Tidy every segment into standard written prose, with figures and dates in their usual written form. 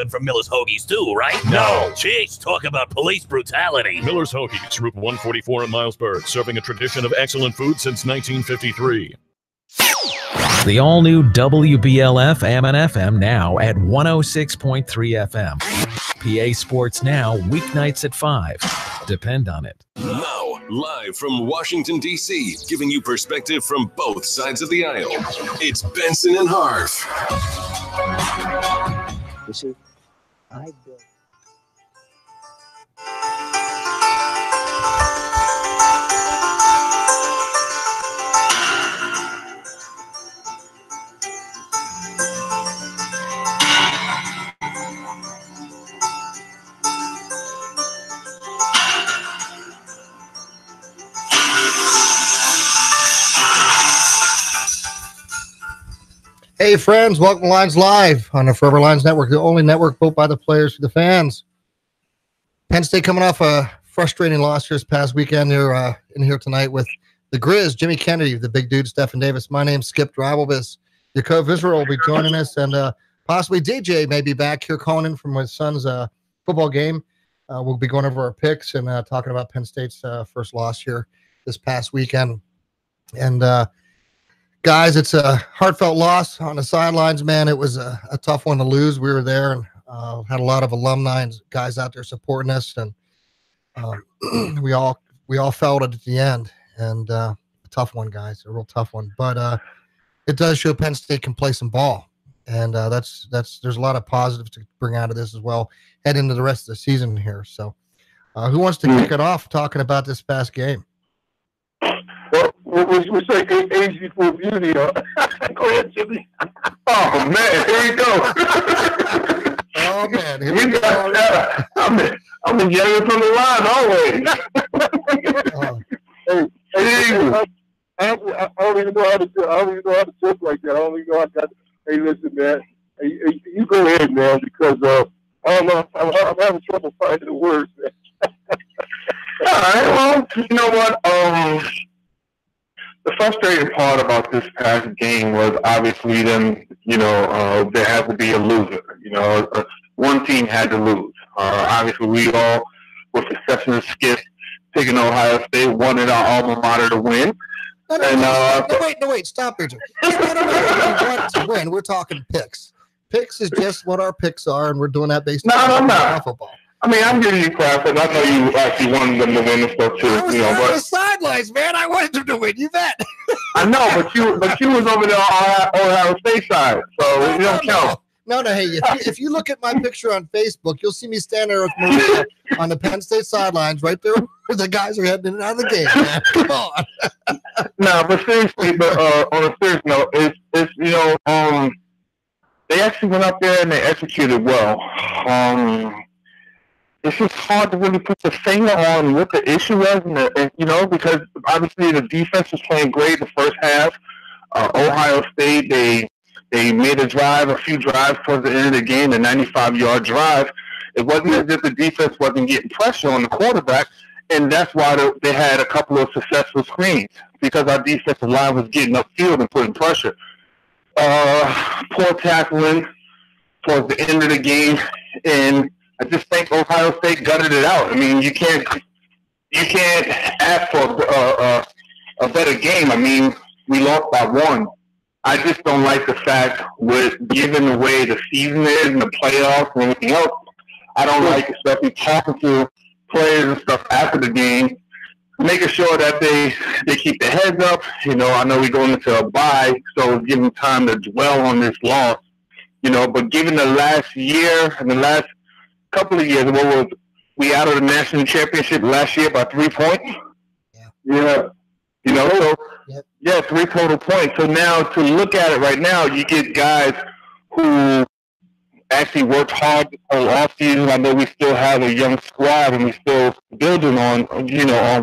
from Miller's Hoagies too, right? No. Jeez, talk about police brutality. Miller's Hoagies, Route 144 in Milesburg, serving a tradition of excellent food since 1953. The all-new WBLF AM and FM now at 106.3 FM. PA Sports Now, weeknights at 5. Depend on it. Now, live from Washington, D.C., giving you perspective from both sides of the aisle. It's Benson and Harf. You see, I built. Hey, friends, welcome to Lines Live on the Forever Lines Network, the only network built by the players for the fans. Penn State coming off a frustrating loss this past weekend. They're in here tonight with the Grizz, Jimmy Kennedy, the big dude, Stephen Davis. My name's Skip Drivelvis. Yakov Israel will be joining us, and possibly DJ may be back here calling in from his son's football game. We'll be going over our picks and talking about Penn State's first loss here this past weekend. And guys, it's a heartfelt loss on the sidelines, man. It was a tough one to lose. We were there and had a lot of alumni and guys out there supporting us, and we all felt it at the end. And a tough one, guys, a real tough one. But it does show Penn State can play some ball, and there's a lot of positives to bring out of this as well, head into the rest of the season here. So, who wants to kick it off talking about this past game? Well, we say age equals beauty. Go ahead, Jimmy. Oh, man, here we go. Oh, man. Here we go. I'm the youngest on the line always. I don't even know how to talk like that. I don't even know how to. Hey, listen, man. Hey, you go ahead, man, because I don't know. I'm having trouble finding the words, man. All right. Well, you know what? The frustrating part about this past game was obviously them, there had to be a loser. One team had to lose. Obviously, we all, with the exception of Skip, picking Ohio State, wanted our alma mater to win. No, wait, stop there. It's not a matter of we want to win. We're talking picks. Picks is just what our picks are, and we're doing that based on football. I mean, I'm giving you crap, and I know you actually wanted them to win and stuff too. I was on the sidelines, man. I wanted them to win. You bet. I know, but you was over there on Ohio State side, so you don't count. No. Hey, if you look at my picture on Facebook, you'll see me standing there with Maria on the Penn State sidelines, right there where the guys are heading in and out of the game. Man. Come on. No, but seriously, on a serious note, it's they actually went up there and they executed well. It's just hard to really put the finger on what the issue was, because obviously the defense was playing great the first half. Ohio State, they made a few drives towards the end of the game, a 95-yard drive. It wasn't as if the defense wasn't getting pressure on the quarterback, and that's why they had a couple of successful screens, because our defensive line was getting upfield and putting pressure. Poor tackling towards the end of the game, and I just think Ohio State gutted it out. I mean, you can't ask for a better game. I mean, we lost by 1. I just don't like the fact, with given the way the season is and the playoffs and everything else, I don't like, especially talking to players and stuff after the game, making sure that they keep their heads up. I know we're going into a bye, so give them time to dwell on this loss. But given the last year and the last couple of years, we out of the national championship last year by 3 points? Yeah. 3 total points. So now to look at it right now, you get guys who actually worked hard this whole offseason. I know we still have a young squad and we're still building on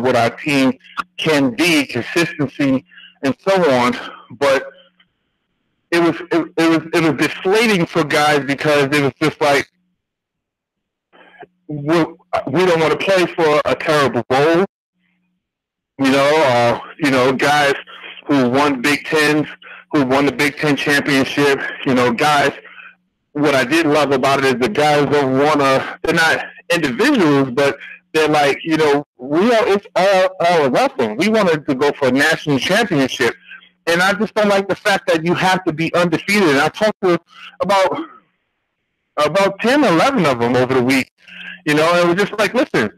what our team can be, consistency and so on. But it was deflating for guys, because it was just like, we don't want to play for a terrible bowl. Guys who won Big Tens, who won the Big Ten championship, guys what I did love about it is the guys don't want to. They're not individuals, but they're like, it's all or nothing. We wanted to go for a national championship, and I just don't like the fact that you have to be undefeated. And I talked to about 10, 11 of them over the week. And it was just like, listen,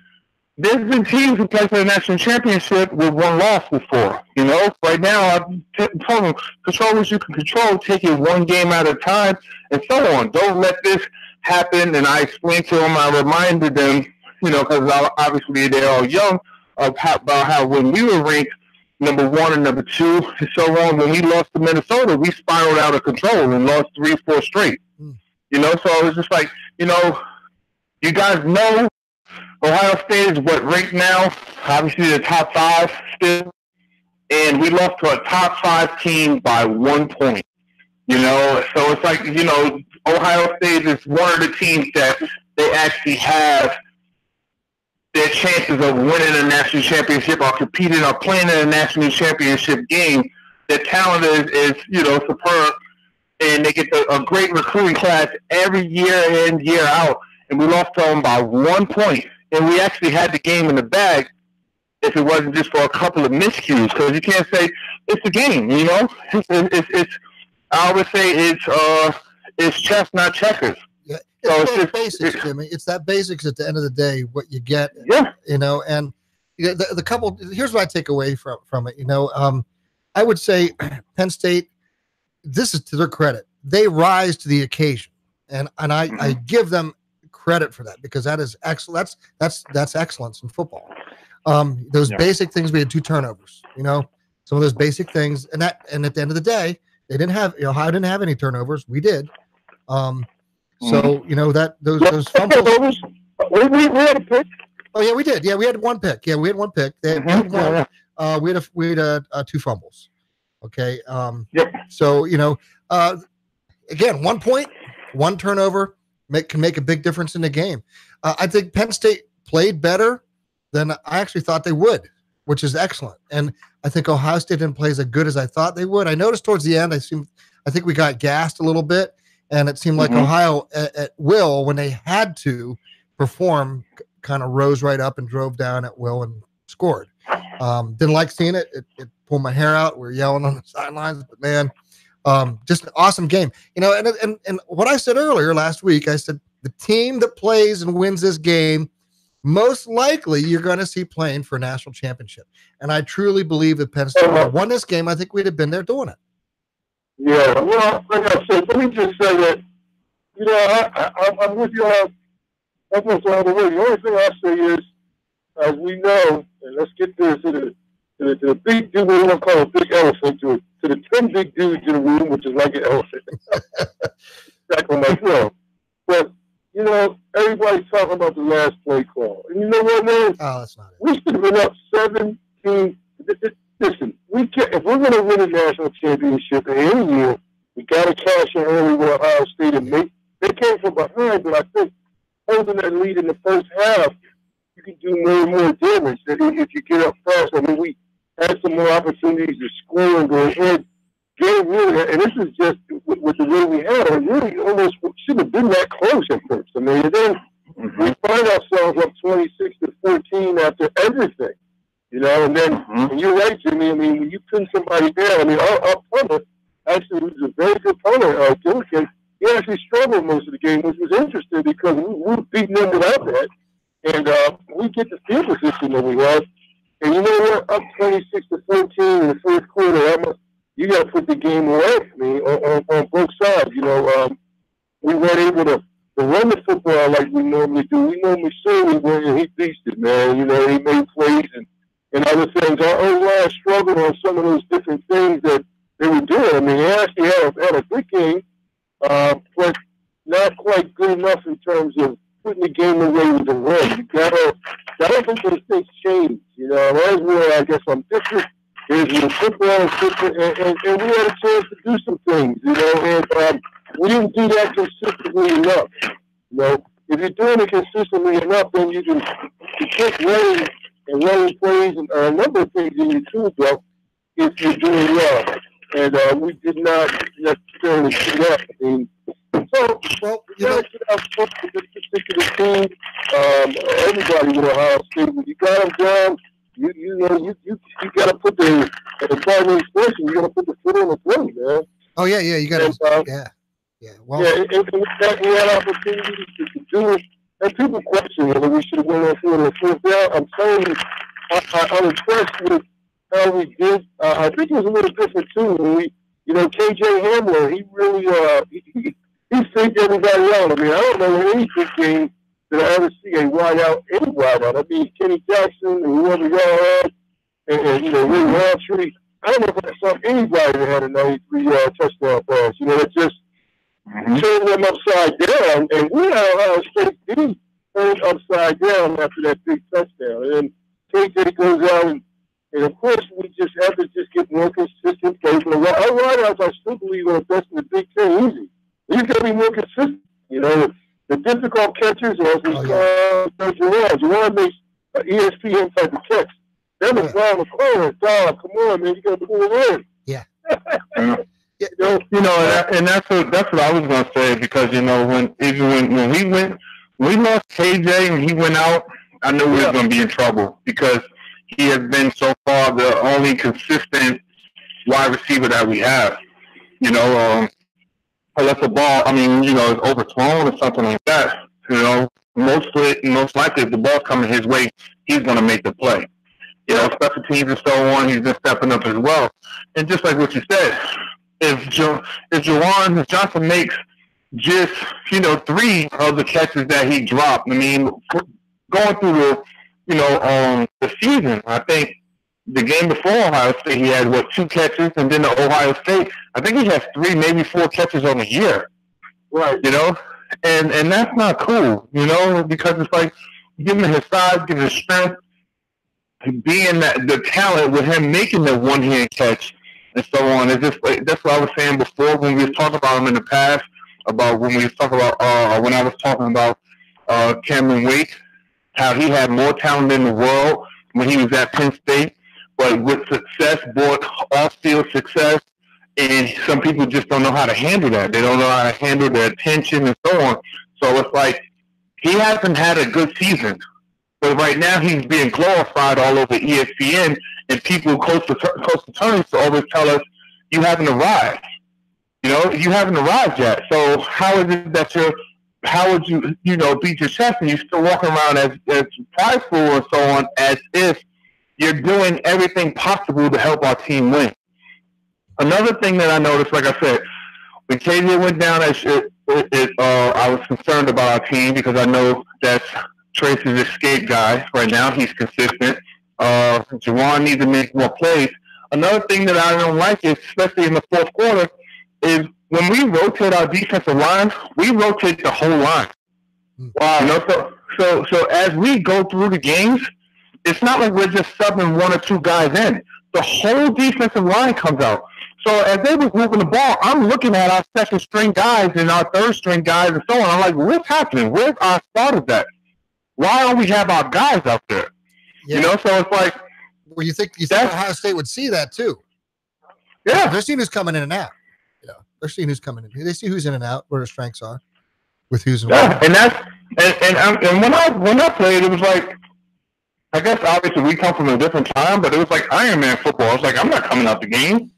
there's been teams who play for the national championship with one loss before. Right now, I'm telling them, control what you can control, take it one game at a time, and so on. Don't let this happen. And I explained to them, I reminded them, because obviously they're all young, about how when we were ranked number 1 and number 2 and so on, when we lost to Minnesota, we spiraled out of control and lost 3 or 4 straight. So it was just like, you guys know Ohio State is ranked now, obviously the top 5 still, and we lost to a top 5 team by 1 point. So it's like, Ohio State is one of the teams that they actually have their chances of winning a national championship or competing or playing in a national championship game. Their talent is superb, and they get a great recruiting class every year in, year out, and we lost to them by 1 point. And we actually had the game in the bag if it wasn't just for a couple of miscues, because you can't say it's a game, It's I always say it's chess, not checkers. Yeah, it's just basics, Jimmy. It's that basics at the end of the day, what you get. Yeah. And the couple. Here's what I take away from it. I would say Penn State. This is to their credit. They rise to the occasion, and I give them credit for that, because that is excellent. That's excellence in football. Those basic things. We had 2 turnovers. Some of those basic things, and at the end of the day, they didn't have. Ohio didn't have any turnovers. We did. So that those fumbles. We had a pick. Oh yeah, we did. Yeah, we had 1 pick. Yeah, we had 1 pick. They had one. We had 2 fumbles. Okay. So again, 1 point, 1 turnover can make a big difference in the game. I think Penn State played better than I actually thought they would, which is excellent. And I think Ohio State didn't play as good as I thought they would. I noticed towards the end, I think we got gassed a little bit, and it seemed like Ohio at will, when they had to perform, kind of rose right up and drove down at will and scored. Didn't like seeing it. It pulled my hair out. We were yelling on the sidelines, but man, just an awesome game. And what I said earlier last week, I said the team that plays and wins this game, most likely you're going to see playing for a national championship. And I truly believe that Penn State would have won this game. I think we'd have been there doing it. Yeah, well, like I said, let me just say that, I'm with you on almost all the way. The only thing I say is, as we know, and let's get this to the big dude, we don't call a big elephant, to the 10 big dudes in the room, which is like an elephant. Exactly myself. But, everybody's talking about the last play call. And you know what, man? Oh, that's not it. We should have been up 17. Listen, if we're going to win a national championship in any year, we got to cash in early with Ohio State. And they came from behind, but I think holding that lead in the first half, you can do more and more damage if you get up fast. I mean, we had some more opportunities to score and go ahead. Game really, and this is just with the way we had it, really almost shouldn't have been that close at first. I mean, and then we find ourselves up 26-14 after everything. And then and you're right, Jimmy. I mean, when you pin somebody down, I mean, our punter actually was a very good punter, Gillikin. He actually struggled most of the game, which was interesting because we were beating them without that. And we get the field position that we have. And you know what? Up 26-14 in the first quarter, you got to put the game away. I mean, on both sides. We weren't able to run the football like we normally do. We normally say we were, and he beasted, man. He made plays and other things. Our O-line struggled on some of those different things that they were doing. I mean, they actually had a good game, but not quite good enough in terms of putting the game away with the run. I don't think those things change. That's where I guess I'm different. Is the football is different, and we had a chance to do some things, and we didn't do that consistently enough. If you're doing it consistently enough, then you take running and running plays and a number of things in your tool belt if you're doing well. And we did not necessarily do that. I mean, So, Well, you know, this particular team, everybody with Ohio State, when you got them down, you got to put the primary expression. You got to put the foot on the throat, man. oh yeah, you got to, yeah. Well, We had opportunities to do it, and people question whether we should have won that field in the fourth down. I'm saying I'm impressed with how we did. I think it was a little different too. When we, KJ Hamler, he really he faked everybody out. I mean, I don't know any big game that I ever see a wide out, any wide out. I mean, Kenny Jackson and whoever y'all had, and Ray Roundtree. I don't know if I saw anybody that had a 93-yard touchdown pass. It just turned them upside down, and we had Ohio State did turn upside down after that big touchdown. And KJ goes out, and of course, we just have to just get more consistent plays. Our wideouts, I still believe, are best in the Big Ten easy. He's got to be more consistent. The difficult catches, as we saw Juwan makes ESPN type of catch. That was down the corner. Dog, come on, man, you got to pull it in. Yeah. And that's what I was gonna say, because when we lost KJ and he went out, I knew we were gonna be in trouble, because he has been so far the only consistent wide receiver that we have. Unless the ball, is overthrown or something like that. Most likely if the ball's coming his way, he's gonna make the play. Special teams and so on, he's been stepping up as well. And just like what you said, if Juwan Johnson makes just 3 of the catches that he dropped, going through the season, I think the game before Ohio State he had 2 catches, and then the Ohio State, I think he has 3, maybe 4 catches on the year. Right. And that's not cool, because it's like giving his size, giving his strength, being the talent with him making the one-hand catch and so on. It's just that's what I was saying before when we were talking about him in the past, about when we was talking about when I was talking about Cameron Wake, how he had more talent in the world when he was at Penn State, but with success brought off-field success, and some people just don't know how to handle that. They don't know how to handle the attention and so on. So it's like he hasn't had a good season. But right now he's being glorified all over ESPN, and people close to attorneys always tell us, you haven't arrived. You haven't arrived yet. So how is it that how would you, beat your chest and you're still walking around as prideful and so on, as if you're doing everything possible to help our team win? Another thing that I noticed, like I said, when KJ went down, I was concerned about our team, because I know that's Trace's escape guy right now. He's consistent. Juwan needs to make more plays. Another thing that I don't like is, especially in the fourth quarter, is when we rotate our defensive line, we rotate the whole line. Wow. So as we go through the games, it's not like we're just subbing 1 or 2 guys in. The whole defensive line comes out. So as they was moving the ball, I'm looking at our second string guys and our third string guys and so on. I'm like, what's happening? Where's our starters at? Why don't we have our guys out there? Yeah. So it's like, well, you think Ohio State would see that too? Yeah, they're seeing who's coming in and out. They're seeing who's coming in. They see who's in and out, where their strengths are, with who's in. Yeah, and when I played, it was like, I guess obviously we come from a different time, but it was like Iron Man football. I was like, I'm not coming out the game.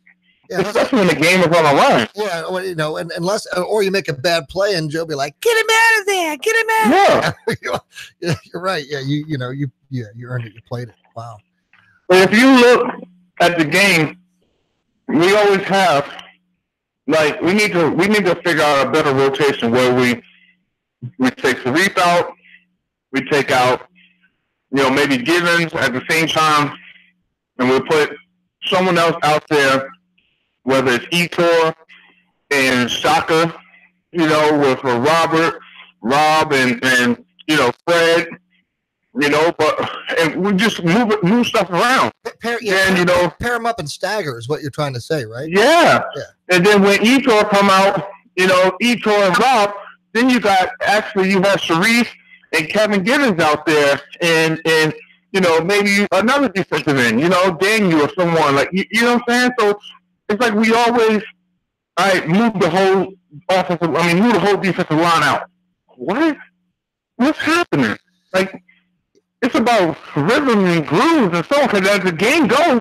Yeah, especially when the game is on the line. Yeah, well, and unless, or you make a bad play and Joe be like, "Get him out of there! Get him out!" Yeah, you're right. Yeah, you earned it. You played it. Wow. But if you look at the game, we always have, like, we need to figure out a better rotation where we take Sharif out, we take out, maybe Givens at the same time, and we put someone else out there, whether it's Etor and Shaka, with Rob and Fred, and we just move stuff around. Pair them up and stagger is what you're trying to say, right? Yeah. And then when Etor come out, Etor and Rob, then you have Sharif and Kevin Givens out there, and maybe another defensive end, Daniel or someone, like, you know what I'm saying? So it's like we always all right, move the whole defensive line out. What? What's happening? Like, it's about rhythm and grooves and so on. Because as the game goes,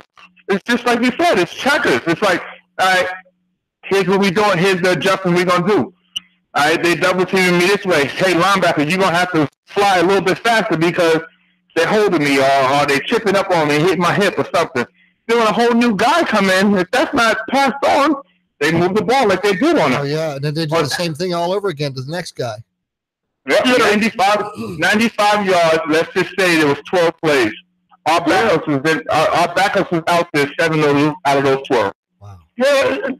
it's just like you said, it's checkers. It's like, all right, here's what we're doing. Here's the adjustment we're going to do. All right, they double teaming me this way. Hey, linebacker, you're going to have to fly a little bit faster because they're holding me or they're chipping up on me, hitting my hip or something. Then when a whole new guy come in, if that's not passed on, they move the ball like they did on it. Oh, yeah, and then they do the same thing all over again to the next guy. Yep, 95 yards. Let's just say there was 12 plays. Our backups was out there 7 out of those 12. Wow. Yeah, and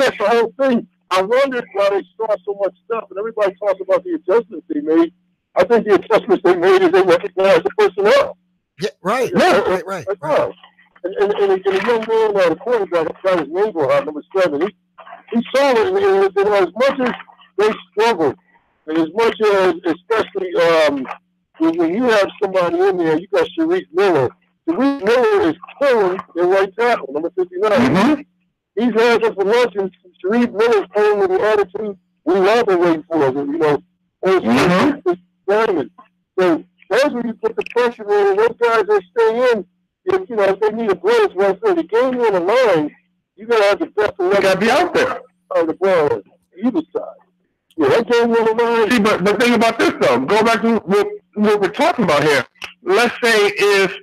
that's the whole thing. I wondered why they saw so much stuff, and everybody talks about the adjustments they made. I think the adjustments they made is they recognized the personnel. Yeah, right. Right. And a young man, the quarterback, I forgot his name, number 7, he saw it, and as much as they struggled, and as much as, especially when you have somebody in there, you got Sharif Miller. Sharif Miller is killing their right tackle, number 59. Mm-hmm. He's had us for lunch, and Sharif Miller's playing with the attitude we love been waiting for, you know. It's diamond. So that's when you put the pressure on, and those guys that stay in, if they need a break, right there, the game on the line, you got to have the best of got to be out there. The ball, either side. Yeah, that game on the line. See, but the thing about this, though, go back to what we're talking about here. Let's say if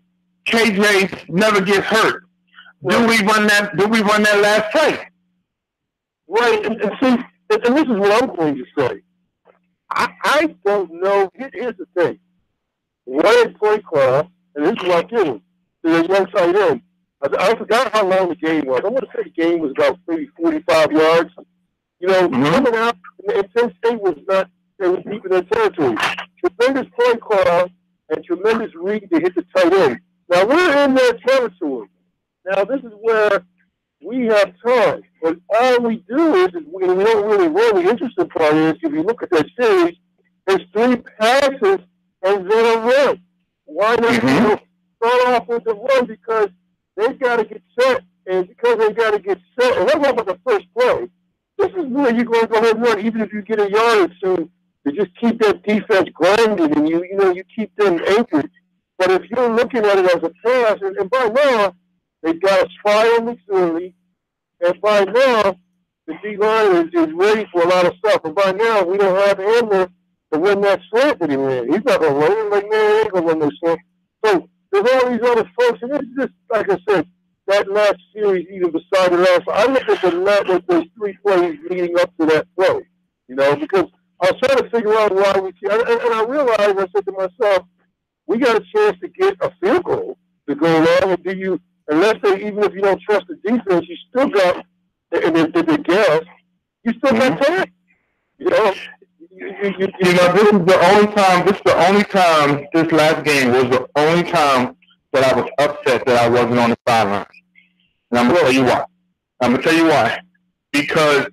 KJ never gets hurt, do we run that last play? Right, and see, and this is what I'm going to say. I don't know. Here's the thing. One play class, and this is what I give him. There's one tight end. I forgot how long the game was. I want to say the game was about maybe 45 yards. Coming out, and Penn State was not, they were deep in their territory. Tremendous play call and tremendous read to hit the tight end. Now, we're in their territory. Now, this is where we have time. But all we do is we don't really run. The interesting part is, if you look at that series, there's 3 passes and then a run. Why not start off with the run? Because they've got to get set. And because they've got to get set, and that's about the first play, this is where you're going to go ahead and run, even if you get a yard or two, to just keep that defense grounded and you keep them anchored. But if you're looking at it as a pass, and by now, they've got us firing early, and by now, the D-line is ready for a lot of stuff. And by now, we don't have Handler to run that slant that he ran. He's not going to run it. Like, man, he ain't going to run no slant. So there's all these other folks, and it's just, like I said, that last series, even beside the last, I look at the net with those 3 plays leading up to that play, because I was trying to figure out why we can't, and I realized, I said to myself, we got a chance to get a field goal to go along, and unless even if you don't trust the defense, you still got, and the gas, you still got time, this is the only time this last game was the only time that I was upset that I wasn't on the sideline. And I'm going to tell you why. Because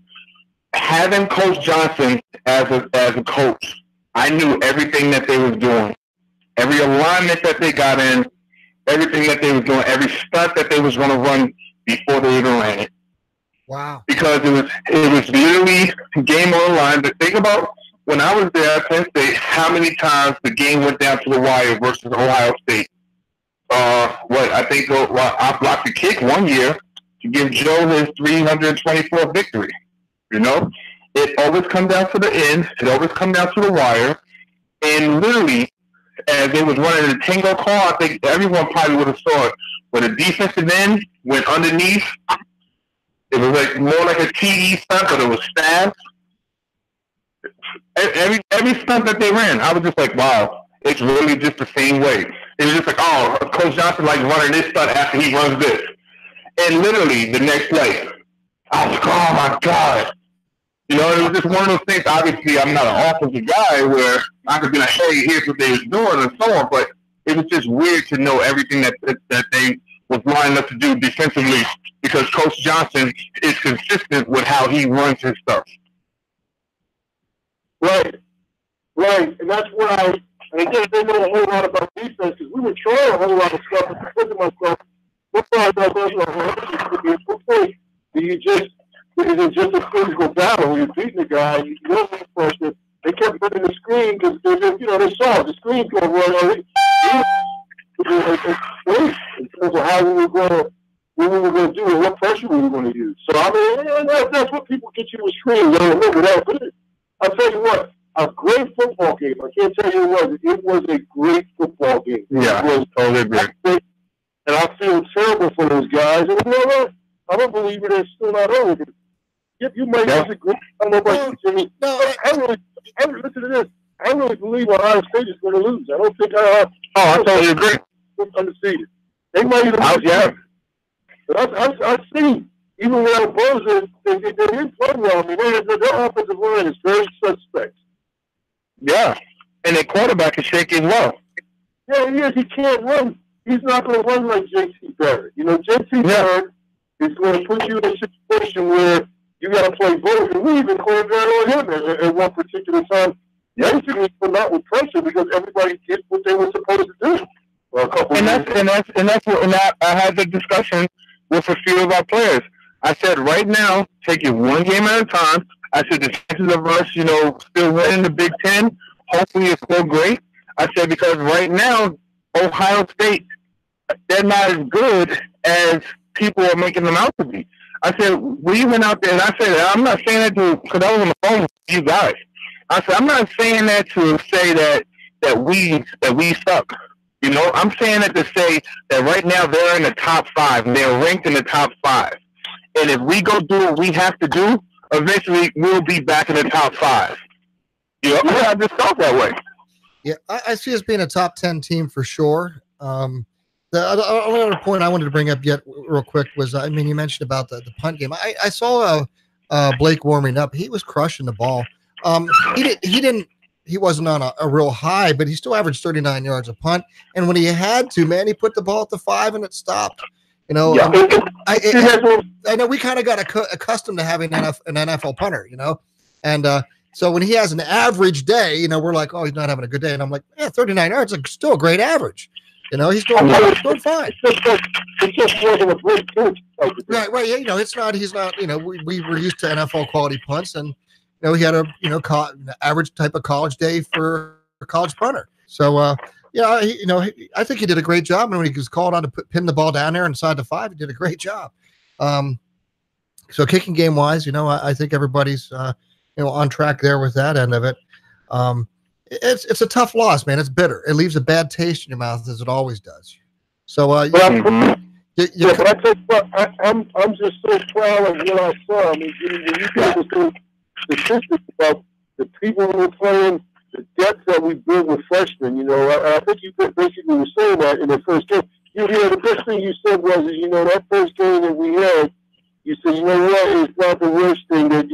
having Coach Johnson as a coach, I knew everything that they was doing. Every alignment that they got in, everything that they was doing, every stunt that they was going to run before they even ran it. Wow. Because it was literally game on the line. But think about when I was there at Penn State, how many times the game went down to the wire versus Ohio State. I blocked the kick one year to give Joe his 324th victory. It always comes down to the end. It always comes down to the wire. And literally, as they was running the tango call, I think everyone probably would have saw it. When the defensive end went underneath, it was more like a TE stunt, but it was stabs. Every stunt that they ran, I was just like, wow, it's really just the same way. It was just like, oh, Coach Johnson likes running this stunt after he runs this. And literally, the next play, I was like, oh, my God. It was just one of those things. Obviously, I'm not an offensive guy where I could be like, hey, here's what they was doing and so on. But it was just weird to know everything that they was lining up to do defensively because Coach Johnson is consistent with how he runs his stuff. Right. And that's why, and again, they know a whole lot about defense because we were trying a whole lot of stuff. And I said to myself, what part of that does to be a quick play? Do you just it's just a physical battle. When you're beating the guy, you don't need pressure. They kept running the screen because they saw the screen going run. In terms of how we were going to do it, what pressure we were going to use. So I mean, that's what people get you with screens. I remember that. But I'll tell you what, a great football game. I can't tell you what it was. A great football game. Yeah, it was totally agree. And I feel terrible for those guys. And you know what? I'm a believer that's still not over. You might disagree. I don't know about you, Jimmy. I really listen to this. I really believe Ohio State is going to lose. I don't think. I totally agree. Undefeated. They might even lose. Yeah. But I've seen, even without Bosa, they didn't play well. I mean, their offensive line is very suspect. Yeah. And their quarterback is shaky as well. Yeah, he is. He can't run. He's not going to run like J.C. Barrett. You know, J.C. Barrett is going to put you in a situation where you got to play both. And we even called that on him at one particular time. Basically, not with pressure because everybody did what they were supposed to do. I had the discussion with a few of our players. I said, right now, take it one game at a time. I said, the chances of us, still winning the Big Ten, hopefully it's still great. I said, because right now, Ohio State, they're not as good as people are making them out to be. I said, we went out there, and I said, I'm not saying that because I was on the phone with you guys. I said, I'm not saying that to say that we suck. I'm saying that to say that right now they're in the top 5, and they're ranked in the top 5. And if we go do what we have to do, eventually we'll be back in the top 5. I just felt that way. Yeah, I see us being a top 10 team for sure. The only other point I wanted to bring up yet real quick was, you mentioned about the punt game. I saw Blake warming up. He was crushing the ball. He wasn't on a real high, but he still averaged 39 yards a punt. And when he had to, man, he put the ball at the 5 and it stopped. I know we kind of got accustomed to having an NFL punter, and so when he has an average day, we're like, oh, he's not having a good day. And I'm like, 39 yards is still a great average. He's doing fine. It's just wasn't a great coach. Right. Yeah, it's not. He's not. We were used to NFL quality punts, and he had a average type of college day for a college punter. So I think he did a great job. And when he was called on to pin the ball down there inside the 5, he did a great job. So kicking game wise, I think everybody's on track there with that end of it. It's a tough loss, man. It's bitter. It leaves a bad taste in your mouth, as it always does. So I'm just so proud of what I saw. I mean, when you get the statistics about the people who were playing, the depth that we built with freshmen, I think you basically were saying that in the first game. The best thing you said was, that first game that we had, you said, what, it's not the worst thing that,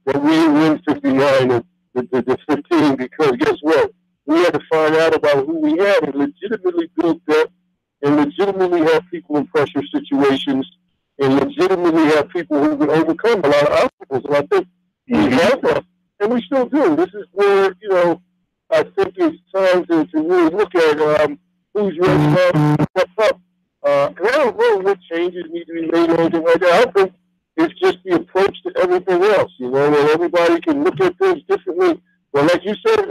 that we win 59 and the 15, because guess what? We had to find out about who we had and legitimately build depth and legitimately have people in pressure situations and legitimately have people who can overcome a lot of obstacles. And I think we have that, and we still do. This is where, I think it's time to really look at who's ready to step up. And I don't know what changes need to be made or anything like that. I think it's just the approach to everything else, where everybody can look at things differently. Well, like you said,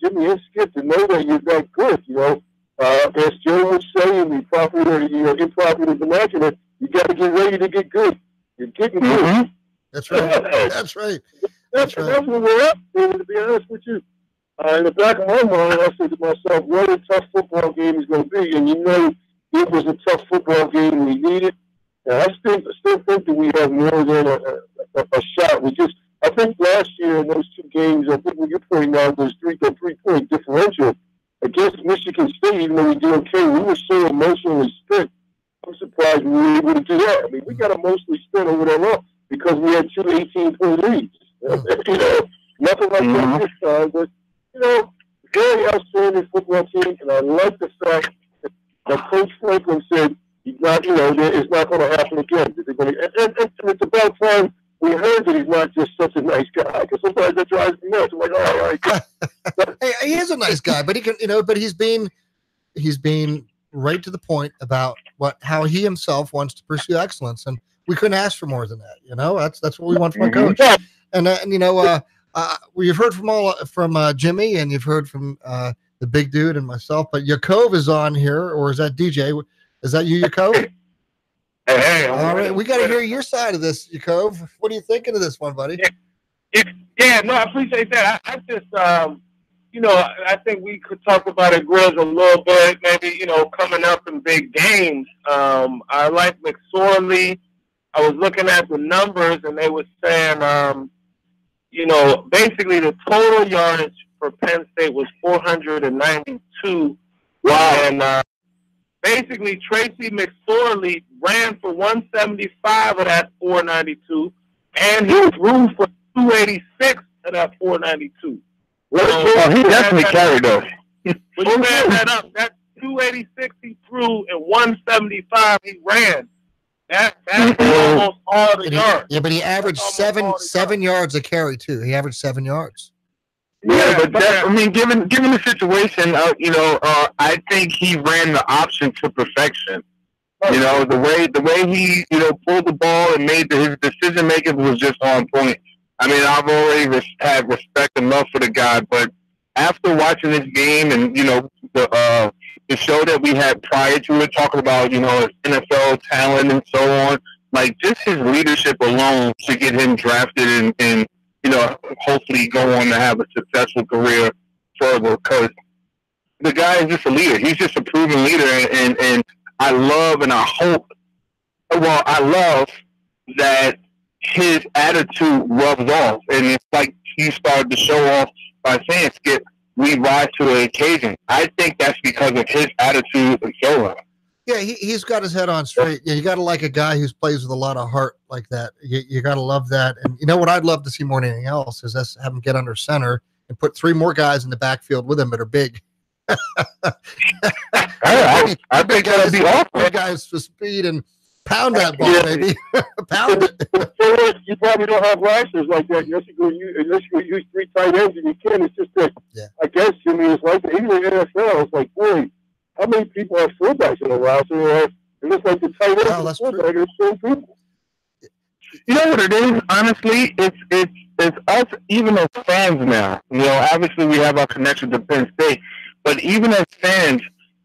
Jimmy and Skip, to know that you're that good, as Joe would say in the improper vernacular, you got to get ready to get good. You're getting good. That's right. That's right. That's where we're at, to be honest with you. In the back of my mind, I said to myself, what a tough football game is going to be. And it was a tough football game we needed. And I still think that we have more than a shot. I think last year in those 2 games, I think when you're pointing out those 3-point differential against Michigan State, even though we did okay, we were so emotionally spent. I'm surprised we were able to do that. I mean, we got emotionally spent over that long because we had 2 18-point leads. Nothing like that this time, but very outstanding football team, and I like the fact that Coach Franklin said he's not, it's not going to happen again. And it's about time we heard that he's not just such a nice guy, because sometimes that drives me nuts. I'm like, all right. Hey, he is a nice guy, but he can, but he's being right to the point about how he himself wants to pursue excellence. And we couldn't ask for more than that. You know, that's what we want from our coach. And you know, you've heard from Jimmy, and you've heard from the big dude and myself. But Yakov is on here, or is that DJ? Is that you, Yakov? Hey, all right, we got to hear your side of this, Yakov. What are you thinking of this one, buddy? Yeah, no, I appreciate that. I just, you know, I think we could talk about it, Grizz, a little bit, maybe, you know, coming up in big games. I like McSorley. I was looking at the numbers, and they were saying, you know, basically the total yardage for Penn State was 492. Wow. And basically, Tracy McSorley ran for 175 of that 492, and he threw for 286 of that 492. Oh, he definitely carried those. When you add that up, that's 286 he threw and 175 he ran. That's almost all the yards. Yeah, but he averaged seven yards a carry too. He averaged 7 yards. Yeah, but I mean, given the situation, you know, I think he ran the option to perfection. You know, the way he, you know, pulled the ball and made his decision making was just on point. I mean, I've already had respect and love for the guy, but after watching this game and, you know, the show that we had prior to it, talking about, you know, his NFL talent and so on, like just his leadership alone to get him drafted and you know, hopefully go on to have a successful career further, because the guy is just a leader. He's just a proven leader, and I love and I hope, well, I love that his attitude rubs off, and it's like he started to show off by saying, Skip, we rise to the occasion. I think that's because of his attitude and so on. Yeah, he's got his head on straight. Yeah, you got to like a guy who plays with a lot of heart like that. You got to love that. And you know what I'd love to see more than anything else is us have him get under center and put 3 more guys in the backfield with him that are big. I think that'd be awesome. Guys for speed and pound that ball, baby. Pound it. You probably don't have rosters like that unless you go use 3 tight ends, and you can. It's just that, I guess, I mean, it's like even in the NFL, it's like, boy, how many people have fullbacks in a roster? And it's like the tight ends and fullback are the same people. You know what it is? Honestly, it's us, even as fans now. You know, obviously we have our connection to Penn State, but even as fans,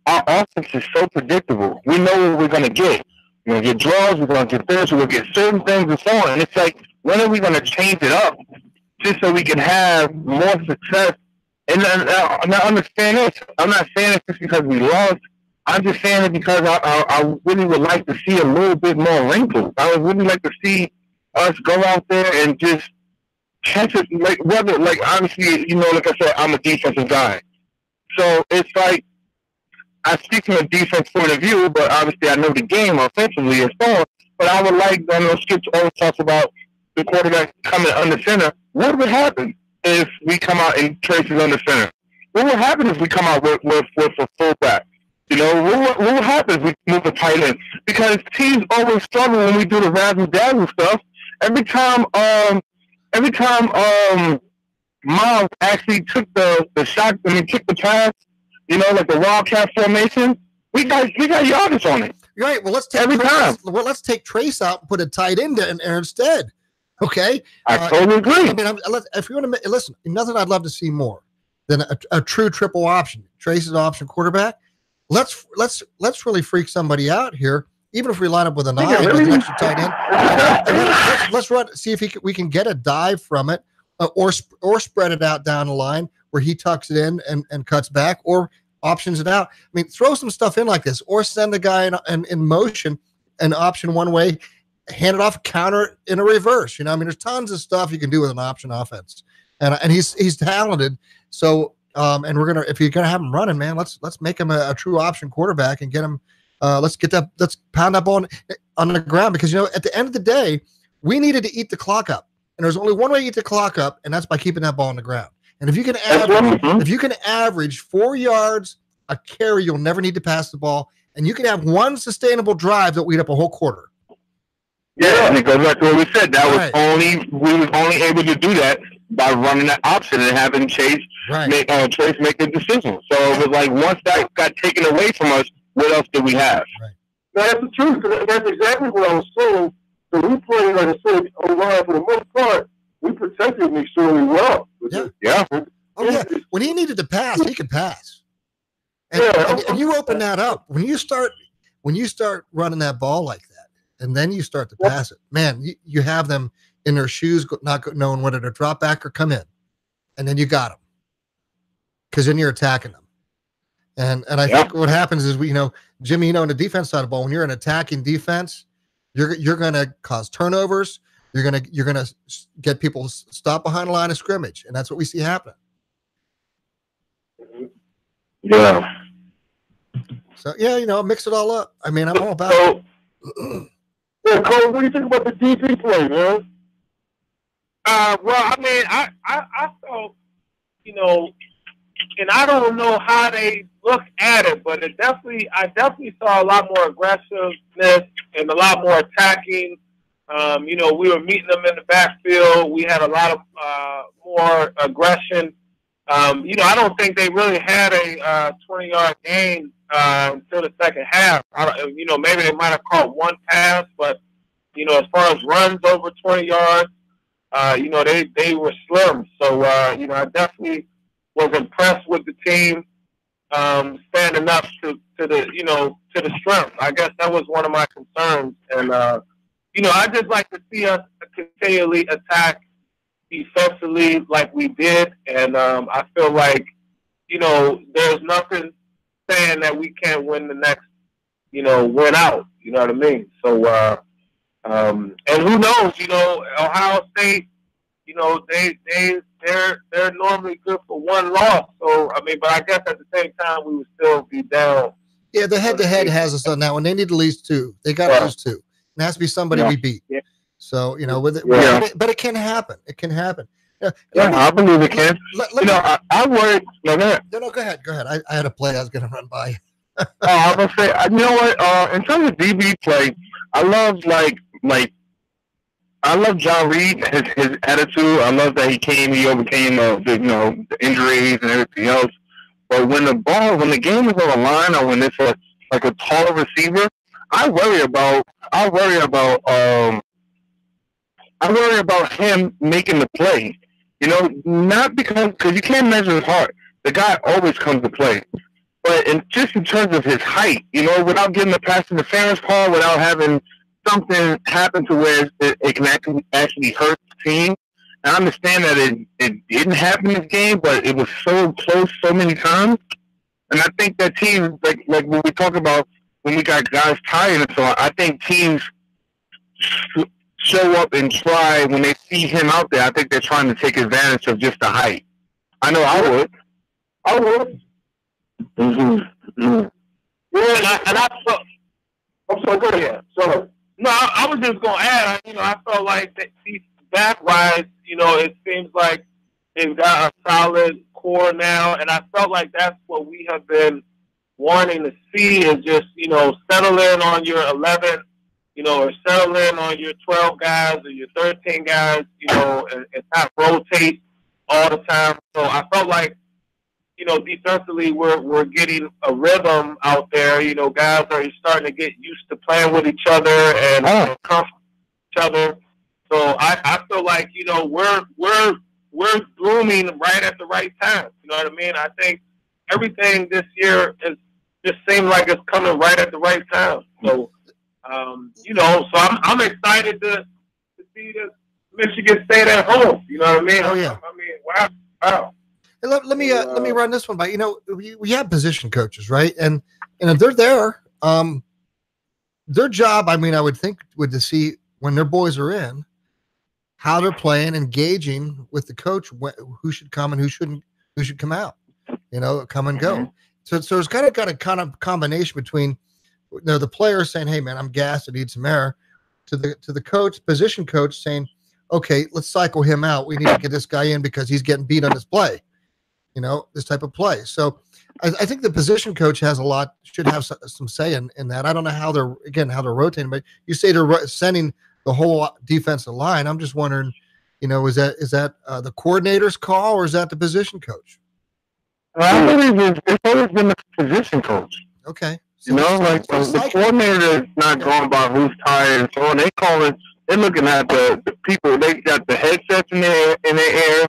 our offense is so predictable. We know what we're going to get. We're going to get draws, we're going to get this, we're going to get certain things and so on. And it's like, when are we going to change it up just so we can have more success? And now understand this. I'm not saying it just because we lost. I'm just saying it because I really would like to see a little bit more wrinkles. I would really like to see us go out there and just catch it. Like, whether, like, obviously, you know, like I said, I'm a defensive guy. So it's like, I speak from a defense point of view, but obviously I know the game offensively and so on. But I would like, I know Skip always talks about the quarterback coming under center. What would happen if we come out and Trace is under center? What will happen if we come out with a fullback? You know, what will happen if we move a tight end? Because teams always struggle when we do the razzle-dazzle stuff. Every time Miles actually took the shot, I mean, took the pass, you know, like the wildcat formation, we got yardage on it. Right. Well, let's take Trace out and put a tight end in there instead. Okay, I totally agree. I mean, if you want to listen, nothing I'd love to see more than a true triple option. Trace's option quarterback. Let's really freak somebody out here. Even if we line up with a 9 with an extra tight end, let's run. See if we can get a dive from it, or spread it out down the line where he tucks it in and cuts back, or options it out. I mean, throw some stuff in like this, or send a guy in motion, an option one way. Hand it off, counter in a reverse. You know, I mean, there's tons of stuff you can do with an option offense, and he's talented. So, and if you're gonna have him running, man, let's make him a true option quarterback and get him. Let's pound that ball on the ground, because, you know, at the end of the day, we needed to eat the clock up, and there's only one way to eat the clock up, and that's by keeping that ball on the ground. And if you can average 4 yards a carry, you'll never need to pass the ball, and you can have one sustainable drive that will eat up a whole quarter. Yeah, and it goes back to what we said. We was only able to do that by running that option and having Trace make the decision. So it was like, once that got taken away from us, what else did we have? Right. That's the truth. That's exactly what I was saying. So we played, like I said, O-line for the most part. We protected him extremely well. Yeah. Oh yeah, when he needed to pass, he could pass. And, Yeah. and you open that up when you start running that ball like that, and then you start to pass it. Man, you have them in their shoes, not knowing whether to drop back or come in, and then you got them because then you're attacking them. And I think what happens is Jimmy, in the defense side of the ball, when you're an attacking defense, you're going to cause turnovers. You're gonna get people stopped behind the line of scrimmage, and that's what we see happening. Yeah. So mix it all up. I mean, I'm all about it. Yeah, Cole, what do you think about the DB play, man? Well, I mean, I felt, and I don't know how they look at it, but I definitely saw a lot more aggressiveness and a lot more attacking. We were meeting them in the backfield. We had a lot of more aggression. I don't think they really had a 20-yard gain until the second half. Maybe they might have caught one pass, but as far as runs over 20 yards, they were slim. So I definitely was impressed with the team standing up to the strength. I guess that was one of my concerns, and I just like to see us continually attack defensively like we did, and I feel like there's nothing saying that we can't win the next win out. You know what I mean? So and who knows? Ohio State. They're normally good for one loss. So I mean, but I guess at the same time we would still be down. Yeah, the head-to-head has us on that one. They need at least two. They got at least two. It has to be somebody we beat. Yeah. So but it can happen. It can happen. I believe it can. I worry. No, go ahead. I had a play I was going to run by. I was going to say, you know what? In terms of DB play, I love I love John Reed, his attitude. I love that he overcame the injuries and everything else. But when the game is on the line, or when it's like a taller receiver, I worry about him making the play. Not because you can't measure his heart. The guy always comes to play. But just in terms of his height, without getting the pass interference call, without having something happen to where it can actually hurt the team. I understand that it didn't happen this game, but it was so close so many times. And I think that teams, like when we talk about when we got guys tired and so on, I think teams show up and try when they see him out there. I think they're trying to take advantage of just the height. I know I would. Mm-hmm. Yeah, and I felt. I'm sorry, go ahead. So, no, I was just going to add, I felt like that these back rides, it seems like they've got a solid core now, and I felt like that's what we have been wanting to see is just, settle in on your 11, or settle in on your 12 guys or your 13 guys, and not rotate all the time. So I felt like, defensively we're getting a rhythm out there. Guys are starting to get used to playing with each other and comfortable with each other. So I feel like, we're blooming right at the right time. You know what I mean? I think everything this year just seems like it's coming right at the right time. So, so I'm excited to see this Michigan State at home. You know what I mean? Oh yeah. I mean, wow. Let me run this one by. We have position coaches, right? And if they're there, their job, I would think, would to see when their boys are in, how they're playing, engaging with the coach, who should come and who should come out, come and go. So it's got a kind of combination between, the player saying, "Hey man, I'm gassed, I need some air," to the coach, position coach saying, "Okay, let's cycle him out. We need to get this guy in because he's getting beat on his play." This type of play. So I think the position coach should have some say in that. I don't know how they're rotating, but you say they're sending the whole defensive line. I'm just wondering, is that the coordinator's call or is that the position coach? I believe it's always been the position coach. Okay. So the coordinator is not going by who's tired and so on. they're looking at the people. They got the headsets in their air,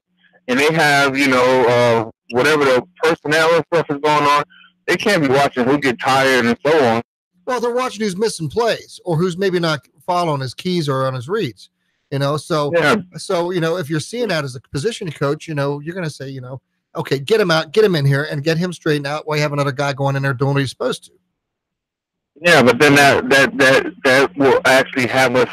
and they have whatever the personnel and stuff is going on. They can't be watching who get tired and so on. Well, they're watching who's missing plays or who's maybe not following his keys or on his reads. So if you're seeing that as a position coach, you're going to say, okay, get him out, get him in here, and get him straightened out while you have another guy going in there doing what he's supposed to. Yeah, but then that will actually have us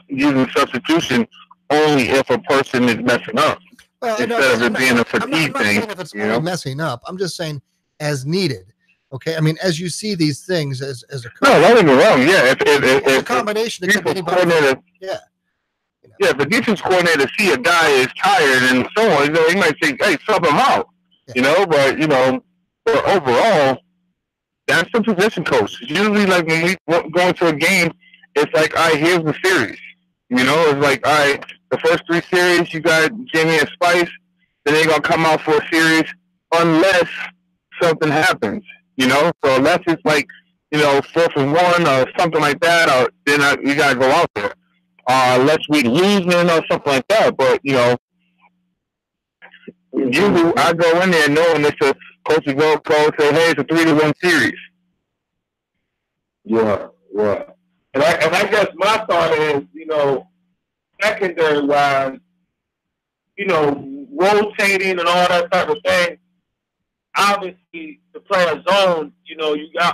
using substitution only if a person is messing up, instead of it being a fatigue thing. If it's only messing up, I'm just saying as needed. Okay, I mean, as you see these things as a coach. No, don't get me wrong. Yeah, if a combination of anybody. Yeah. Yeah, if the defense coordinator see a guy is tired and so on, he might say, "Hey, sub him out." Yeah. But overall, that's the position coach. Usually, like when we go into a game, it's like, "All right, here's the series." It's like, "All right, the first 3 series, you got Jimmy and Spice. Then they're gonna come out for a series unless something happens." So unless it's like 4th and 1 or something like that, or then you gotta go out there. Unless we losing or something like that. But usually I go in there knowing it's a coach to go call say, "Hey, it's a 3-1 series." Yeah. And I guess my thought is, secondary wise, rotating and all that type of thing. Obviously, to play a zone,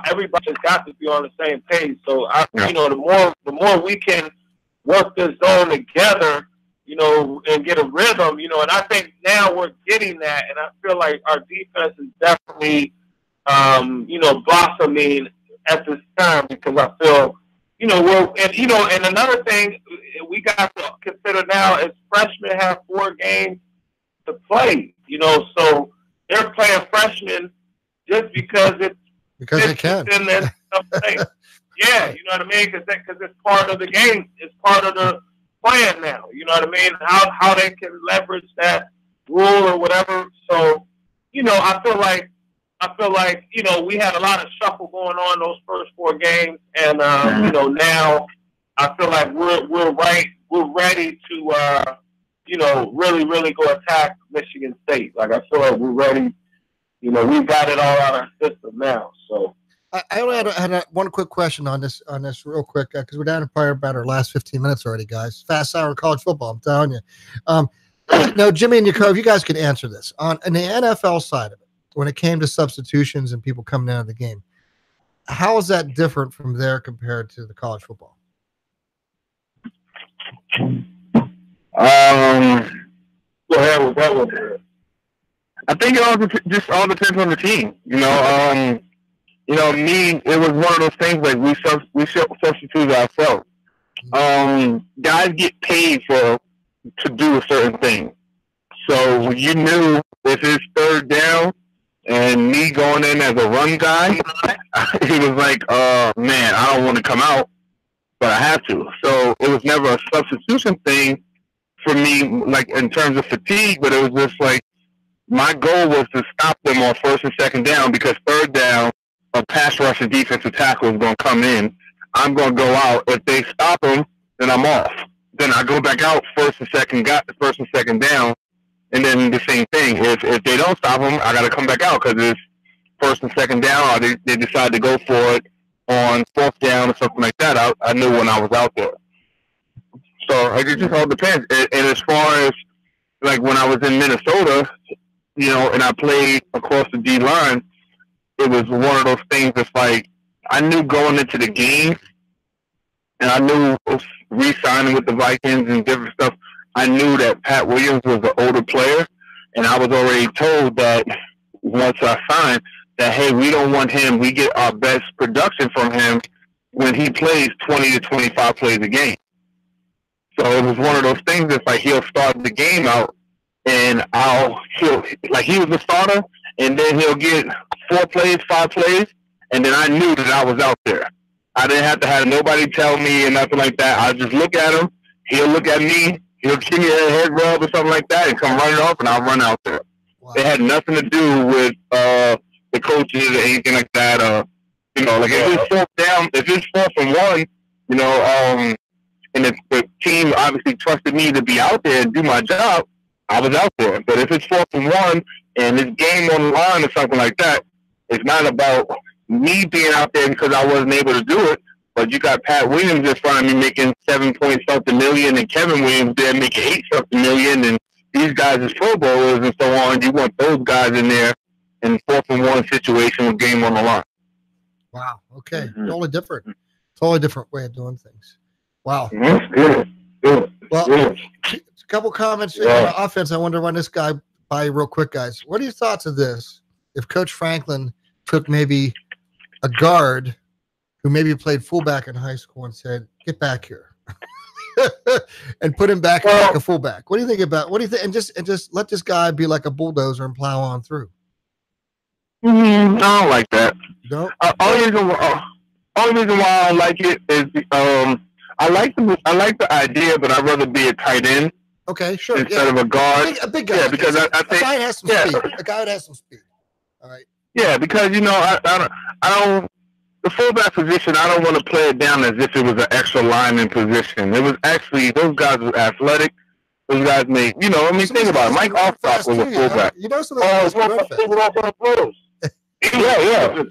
everybody's got to be on the same page. So the more we can work this zone together, and get a rhythm, and I think now we're getting that, and I feel like our defense is definitely, blossoming at this time because I feel, and another thing we got to consider now is freshmen have 4 games to play, so they're playing freshmen just because they can. Yeah, you know what I mean? Because it's part of the game. It's part of the plan now. You know what I mean? How they can leverage that rule or whatever. So, I feel like we had a lot of shuffle going on those first 4 games, and now I feel like we're ready to really go attack Michigan State. Like I feel like we're ready. We've got it all out of our system now. So. I only had one quick question on this real quick because we're down to probably about our last 15 minutes already, guys. Fast hour of college football, I'm telling you. Now, Jimmy and Yakov, you guys can answer this. On the NFL side of it, when it came to substitutions and people coming out of the game, how is that different from there compared to the college football? Go ahead with that one. I think it all depends on the team. It was one of those things like we substituted ourselves. Guys get paid to do a certain thing. So you knew if it's 3rd down and me going in as a run guy, he was like, man, I don't want to come out, but I have to. So it was never a substitution thing for me, like in terms of fatigue, but it was just like my goal was to stop them on 1st and 2nd down because 3rd down, a pass rush and defensive tackle is going to come in. I'm going to go out. If they stop them, then I'm off. Then I go back out 1st and 2nd down, and then the same thing. If they don't stop them, I got to come back out because it's 1st and 2nd down, or they decide to go for it on 4th down or something like that. I knew when I was out there. So it just all depends. And as far as like when I was in Minnesota, and I played across the D line, it was one of those things that's like, I knew going into the game, and I knew re-signing with the Vikings and different stuff, I knew that Pat Williams was an older player, and I was already told that once I signed that, hey, we don't want him, we get our best production from him when he plays 20 to 25 plays a game. So it was one of those things that's like he'll start the game out, and he was the starter, and then he'll get 4 plays, 5 plays, and then I knew that I was out there. I didn't have to have nobody tell me and nothing like that. I just look at him, he'll look at me, he'll give me a head rub or something like that and come running off, and I'll run out there. Wow. It had nothing to do with the coaches or anything like that. If it's 4th down, if it's 4th and 1, and if the team obviously trusted me to be out there and do my job, I was out there. But if it's 4th and 1 and it's game on the line or something like that, it's not about me being out there because I wasn't able to do it. But you got Pat Williams in front of me making 7-point-something million, and Kevin Williams there making 8-something million, and these guys are Pro Bowlers and so on. You want those guys in there in 4th and 1 situation with game on the line. Wow. Okay. Totally different. Totally different way of doing things. Wow. That's good. Good. Well, good. a couple comments Yeah. on offense. I want to run this guy by real quick, guys. What are your thoughts of this? If Coach Franklin took maybe a guard who maybe played fullback in high school and said, "Get back here," and put him back like a fullback. What do you think about? What do you think? And just let this guy be like a bulldozer and plow on through. I don't like that. No. Only reason why I don't like it is I like the idea, but I'd rather be a tight end. Okay, sure. Instead of a guard. A big guy. Yeah, because I think a guy has some speed. A guy that has some speed. All right. Yeah, because I don't. The fullback position, I don't want to play it down as if it was an extra lineman position. It was actually, those guys were athletic. Those guys think about it. Mike Alstott was a fullback. You know some of those guys. Yeah. Yeah.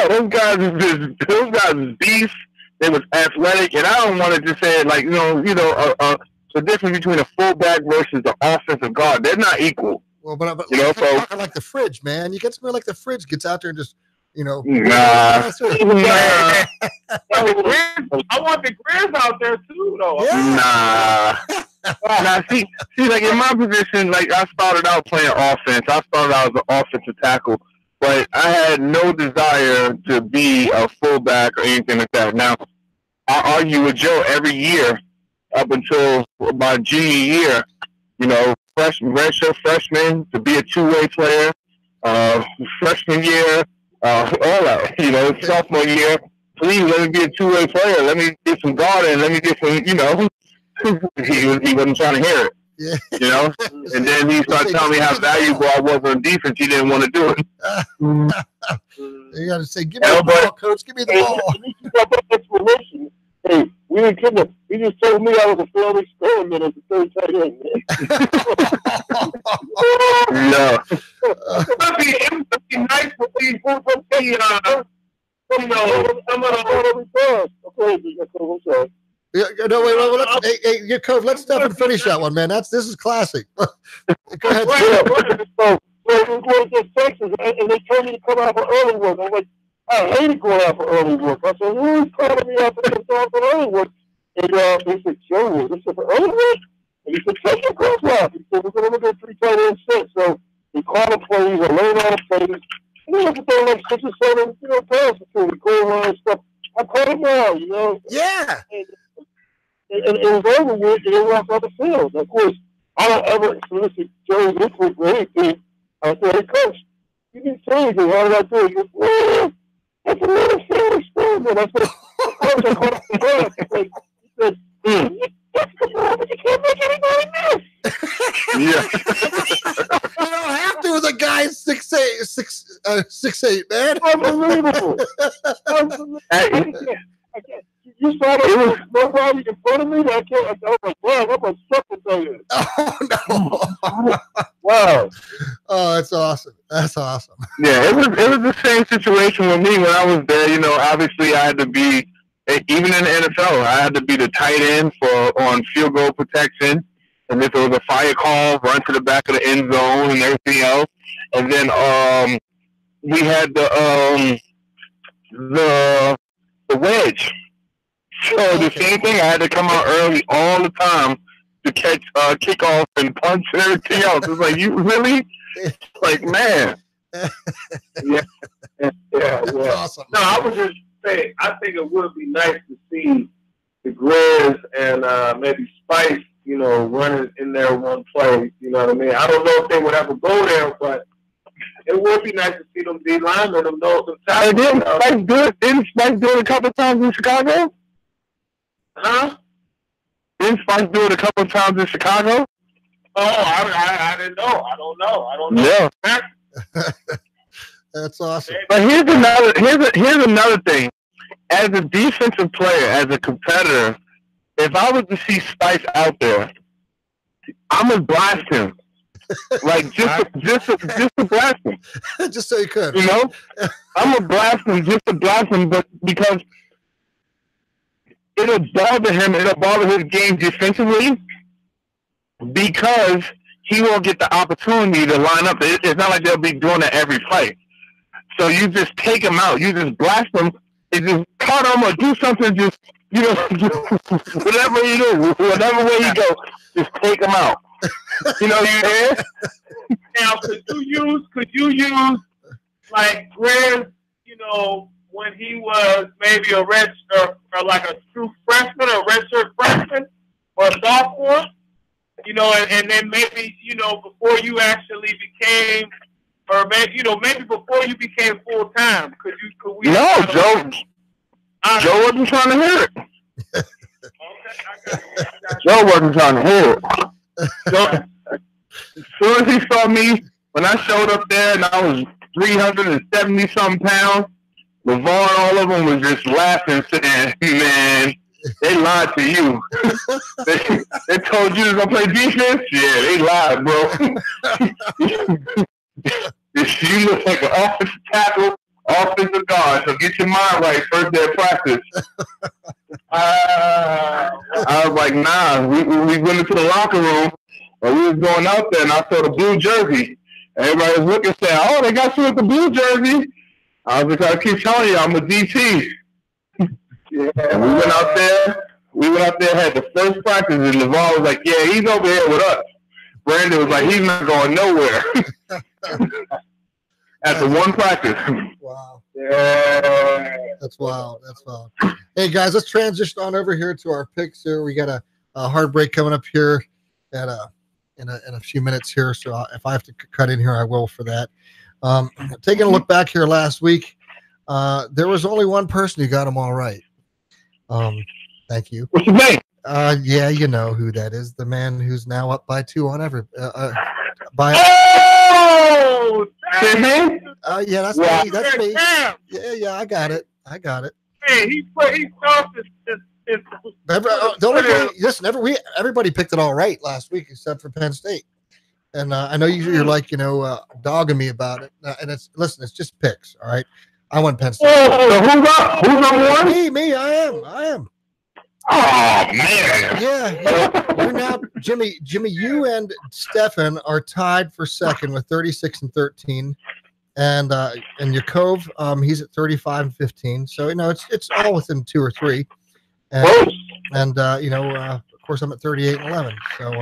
Those guys is beast. They was athletic, and I don't want to just say like the difference between a fullback versus the offensive guard. They're not equal. Well, but talking like the fridge, man. You get somebody like the fridge gets out there and just, Nah. I want the Grizz out there too, though. Yeah. Nah. See, like in my position, like I started out playing offense. I started out as an offensive tackle, but I had no desire to be a fullback or anything like that. Now, I argue with Joe every year up until my junior year. Redshirt freshman to be a two-way player. Freshman year, all that. Sophomore year, please let me be a two-way player. Let me get some guarding. Let me get some. He wasn't trying to hear it. Yeah. And then he started telling me how valuable I was on defense. He didn't want to do it. You got to say, "Give me the ball, coach. Give me the ball." Hey, we didn't kill him. He just told me I was a failed experiment as a third tight end. No. It would be nice to see some of the I'm sorry. Yeah, no, wait. Hey, Cove, let's stop and finish that one, man. This is classic. Go ahead. So we were to Texas, and they told me to come out for early work. I'm like, I hated going out for early work. I said, who's calling me out to come out for early work? And they said, Joe, this is for early work? And he said, take your clothes off. He said, we're going to look at 3 tight end sets. So we called the plays, I learned all the plays. And we looked at them like 6 or 7, passes to the goal line and stuff. I caught him now, Yeah. And it was over with, and they walked off the field. Of course, I don't ever solicit Joe's input for anything. I said, hey, coach, you didn't say anything. How did I do it? He goes, well, that's another failed experiment. I said, coach, I caught the ball. He said, that's the ball, but you can't make anybody miss. Yeah. You don't have to with a guy 6'8", man. Unbelievable. I can't. You saw that nobody in front of me. I can't. I was like, wow, I'm a sucker player. Oh no! Wow. Oh, that's awesome. That's awesome. Yeah, it was the same situation with me when I was there. Obviously I had to be, even in the NFL, I had to be the tight end on field goal protection. And if it was a fire call, run to the back of the end zone and everything else. And then we had the wedge. So the same thing, I had to come out early all the time to catch kickoff and punch and everything else. It's like, you really? Like, man. Yeah. That's awesome. No, I was just saying, I think it would be nice to see the Grizz and maybe Spice, running in there one play. You know what I mean? I don't know if they would ever go there, but it would be nice to see them D linemen, them know some talent. Didn't Spice do it a couple times in Chicago? Huh? Didn't Spice do it a couple of times in Chicago? Oh, I didn't know. I don't know. Yeah. That's awesome. But here's another thing. as a defensive player, as a competitor, if I was to see Spice out there, I'm gonna blast him. Like just to blast him. Just so you could. You know? I'm gonna blast him just to blast him, but because it'll bother him, it'll bother his game defensively because he won't get the opportunity to line up. It's not like they'll be doing it every play. So you just take him out. You just blast him. You just cut him or do something. Just, you know, whatever you do, whatever way you go, just take him out. You know what I'm saying? Now, could you use like Grizz, you know, when he was maybe a red or like a true freshman or redshirt freshman or a sophomore, you know, and then maybe, you know, before you actually became, or maybe, you know, maybe before you became full time, could we? No, Joe wasn't trying to hear it. Joe wasn't trying to hear it. So, as soon as he saw me, when I showed up there and I was 370 something pounds, LeVar and all of them was just laughing, saying, "Man, they lied to you. they told you to go play defense. Yeah, they lied, bro. You look like an offensive tackle, offensive guard. So get your mind right first day of practice." I was like, "Nah." We went into the locker room, and we was going out there, and I saw the blue jersey. Everybody was looking, saying, "Oh, they got you with the blue jersey." I was like, "I keep telling you, I'm a DT." Yeah. And we went out there, had the first practice, and LeVar was like, "Yeah, he's over here with us." Brandon was like, "He's not going nowhere." After one practice. Wow. Yeah. That's wild. That's wild. Hey, guys, let's transition on over here to our picks here. We got a hard break coming up here at in a few minutes here. So if I have to cut in here, I will for that. Taking a look back here last week, there was only one person who got them all right. Thank you. What's his name? Yeah, you know who that is. The man who's now up by 2 on every by. Oh, that's his name? Yeah, that's me. That's me. Yeah, I got it. Hey, he stopped his everybody picked it all right last week except for Penn State. And I know you're like, dogging me about it. And it's just picks. All right. I want Penn State. Who's number one? Me. I am. Oh man. Yeah. You're now Jimmy, you and Stefan are tied for second with 36 and 13. And Yakov, he's at 35 and 15. So, it's all within 2 or 3. And of course I'm at 38 and 11. So,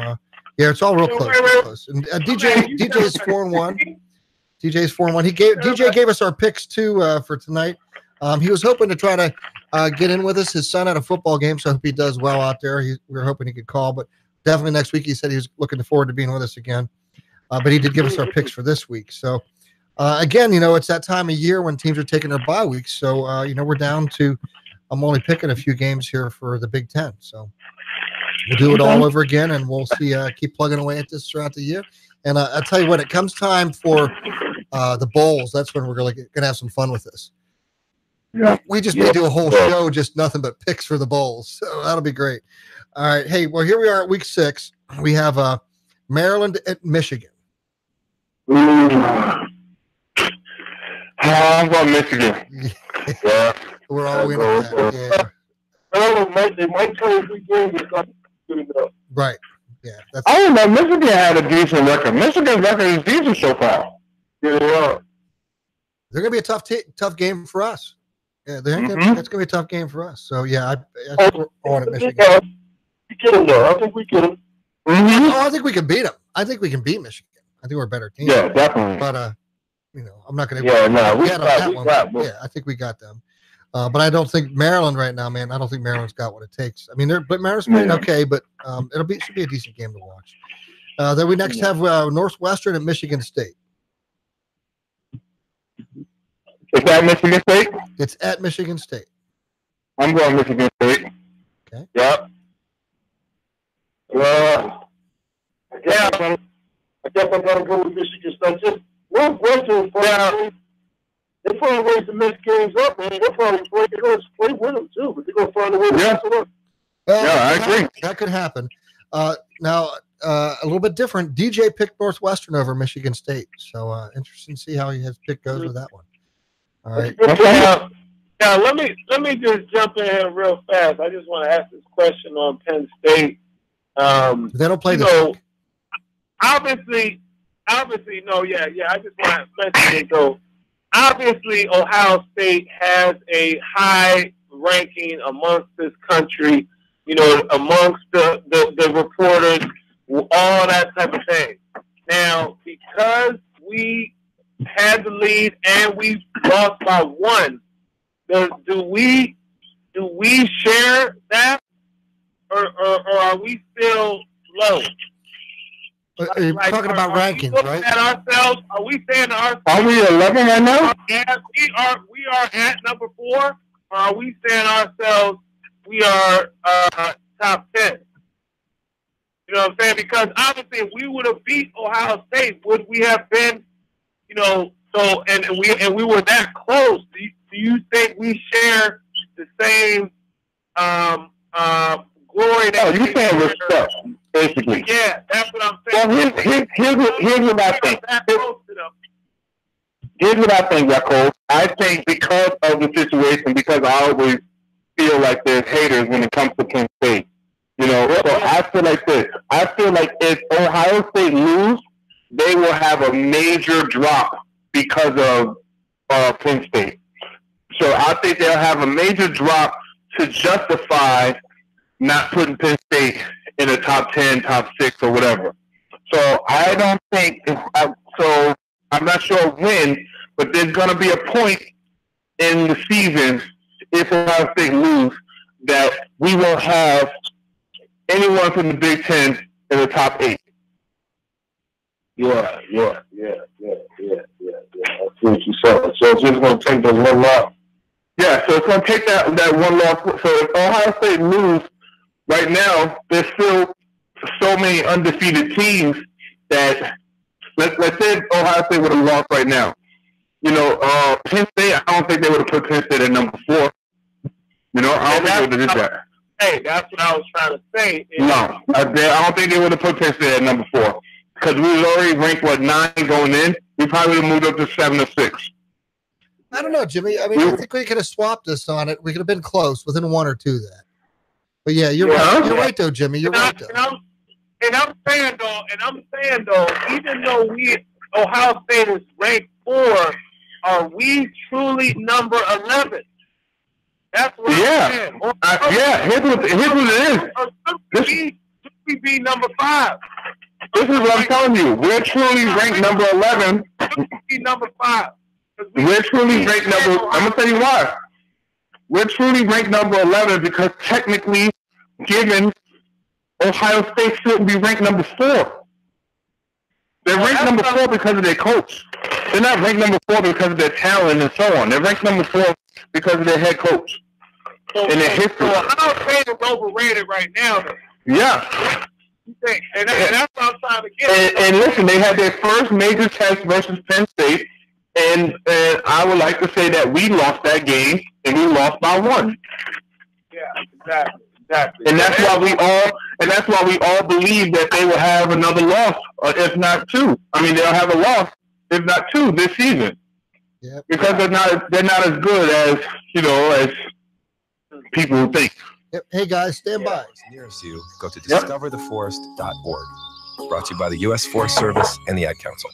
yeah, it's all real close. And DJ is 4-1. DJ's 4-1. DJ gave us our picks too for tonight. He was hoping to try to get in with us. His son had a football game, so I hope he does well out there. We were hoping he could call, but definitely next week he said he was looking forward to being with us again. But he did give us our picks for this week. So again, it's that time of year when teams are taking their bye weeks. So we're down to I'm only picking a few games here for the Big Ten. So we'll do it all over again, and we'll see. Keep plugging away at this throughout the year. And I'll tell you what, it comes time for the bowls. That's when we're gonna have some fun with this. Yeah. We just may do a whole show, just nothing but picks for the bowls. So that'll be great. All right. Hey, well, here we are at week 6. We have Maryland at Michigan. I'm going Michigan. Yeah. We're all winning that. Yeah. They might tell us we games is not good enough. Right. Yeah. I don't know. Michigan had a decent record. Michigan's record is decent so far. Yeah, they are. They're going to be a tough game for us. Yeah, it's going to be a tough game for us. So, yeah, I want Michigan. We get them, though. I think we get them. I think we can beat them. I think we can beat Michigan. I think we're a better team. Yeah, definitely. But, I'm not going to. Yeah, no, we got yeah, I think we got them. But I don't think Maryland right now, man. I don't think Maryland's got what it takes. I mean, but Maryland's playing okay, but should be a decent game to watch. Then we next have Northwestern and Michigan State. Is that Michigan State? It's at Michigan State. I'm going Michigan State. Okay. Yep. I guess I'm going to go with Michigan State. Just Northwestern. They find ways to mess games up, man. They'll probably play with them too, but they're gonna find a way to mess it up. Well, Yeah, I agree. That could happen. Now, a little bit different. DJ picked Northwestern over Michigan State, so interesting to see how his pick goes with that one. All right. Now, let me just jump in here real fast. I just want to ask this question on Penn State. They don't play this. Obviously, no, yeah. I just want to mention it though. Obviously, Ohio State has a high ranking amongst this country. You know, amongst the reporters, all that type of thing. Now, because we had the lead and we lost by 1, do we share that, or are we still low? You're talking about rankings, right? At ourselves, are we saying to ourselves? Are we 11 right now? We are at number 4, or are we saying ourselves we are top 10? You know what I'm saying? Because obviously, if we would have beat Ohio State, would we have been, you know? So and we were that close. Do you think we share the same glory? Oh, you saying respect, basically? Yeah, that's what I'm saying. Well, here's what I think. Here's what I think, Jacob. I think because of the situation, because I always feel like there's haters when it comes to Penn State. You know, so I feel like this. I feel like if Ohio State lose, they will have a major drop because of Penn State. So I think they'll have a major drop to justify not putting Penn State in the top 10, top 6, or whatever. So I don't think, so I'm not sure when, but there's going to be a point in the season, if Ohio State lose, that we won't have anyone from the Big Ten in the top 8. Yeah. I see what you said. So it's just going to take that one loss. Yeah, so it's going to take that one loss. So if Ohio State lose, right now, there's still so many undefeated teams that, let's say Ohio State would have lost right now. You know, Penn State, I don't think they would have put Penn State at number 4. You know, I don't think they would have did that. Hey, that's what I was trying to say. No, I don't think they would have put Penn State at number 4. Because we was already ranked, 9 going in. We probably would have moved up to 7 or 6. I don't know, Jimmy. I mean, I think we could have swapped this on it. We could have been close, within 1 or 2 then. But yeah, you're right. You're right, though, Jimmy. You're right, though. And I'm saying though, even though Ohio State is ranked 4, are we truly number 11? That's what I'm saying. Here's what it is. Or should we be number 5? This is what I'm telling you. We're truly ranked number 11. Be number 5. We're truly ranked number. I'm gonna tell you why. We're truly ranked number 11 because technically, given Ohio State shouldn't be ranked number 4. They're ranked number 4 because of their coach. They're not ranked number 4 because of their talent and so on. They're ranked number 4 because of their head coach and their history. So Ohio State is overrated right now. Then. Yeah. And that's what I'm trying to get. And listen, they had their first major test versus Penn State, and I would like to say that we lost that game, and we lost by 1. Yeah, exactly. And that's why we all believe that they will have another loss, or if not 2. I mean, they'll have a loss, if not 2, this season. Yep. Because they're not as good as as people think. Yep. Hey guys, stand by. Nearest you, go to discovertheforest.org. Brought to you by the U.S. Forest Service and the Ad Council.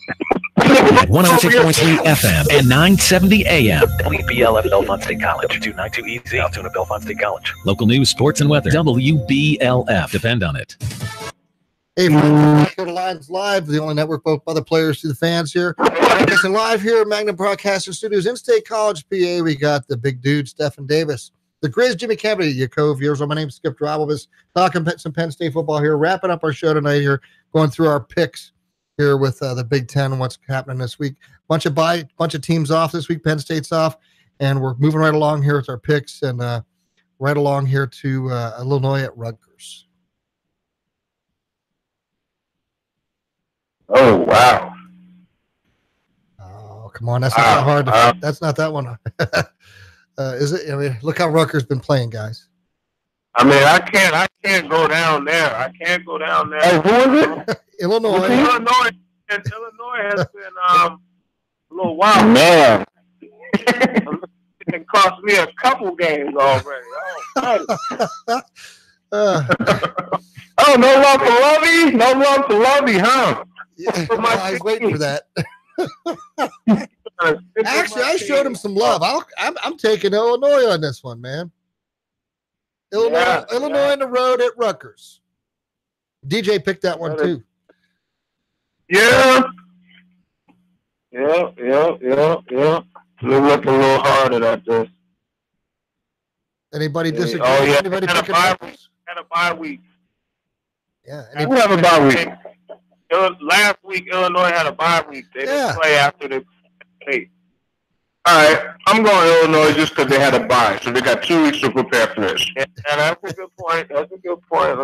106.3 FM and 970 AM. WBLF Bellefonte State College. 292 EZ. Altoona Bellefonte State College. Local news, sports, and weather. WBLF. Depend on it. Hey, welcome to Lions Live, the only network both by the players to the fans here. Broadcasting live here at Magnum Broadcasting Studios in State College, PA. We got the big dude, Stephen Davis. The Grizz, Jimmy Kennedy, Yakov Years. My name's Skip Drabovas. Talking some Penn State football here. Wrapping up our show tonight here. Going through our picks here with the Big Ten and what's happening this week. Bunch of teams off this week. Penn State's off. And we're moving right along here with our picks and right along here to Illinois at Rutgers. Oh, wow. come on, that's not that hard. That's not that one. Is it? I mean, look how Rutgers been playing, guys. I mean, I can't go down there. I can't go down there. Hey, who is it? Illinois. Illinois has been a little wild. Man. It cost me a couple games already. Oh, no love for Lovey? No love for Lovey, huh? Yeah, I was waiting for that. Actually, I showed him some love. I'm taking Illinois on this one, man. Illinois on the road at Rutgers. DJ picked that one too. Yeah. We're looking a little harder at this. Anybody disagree? Oh, yeah. Anybody picking Rutgers? Had a bye week. Yeah. We have a bye week. Last week, Illinois had a bye week. They didn't play after they played. All right, I'm going Illinois just because they had a bye, so they got 2 weeks to prepare for this. Yeah, that's a good point. Let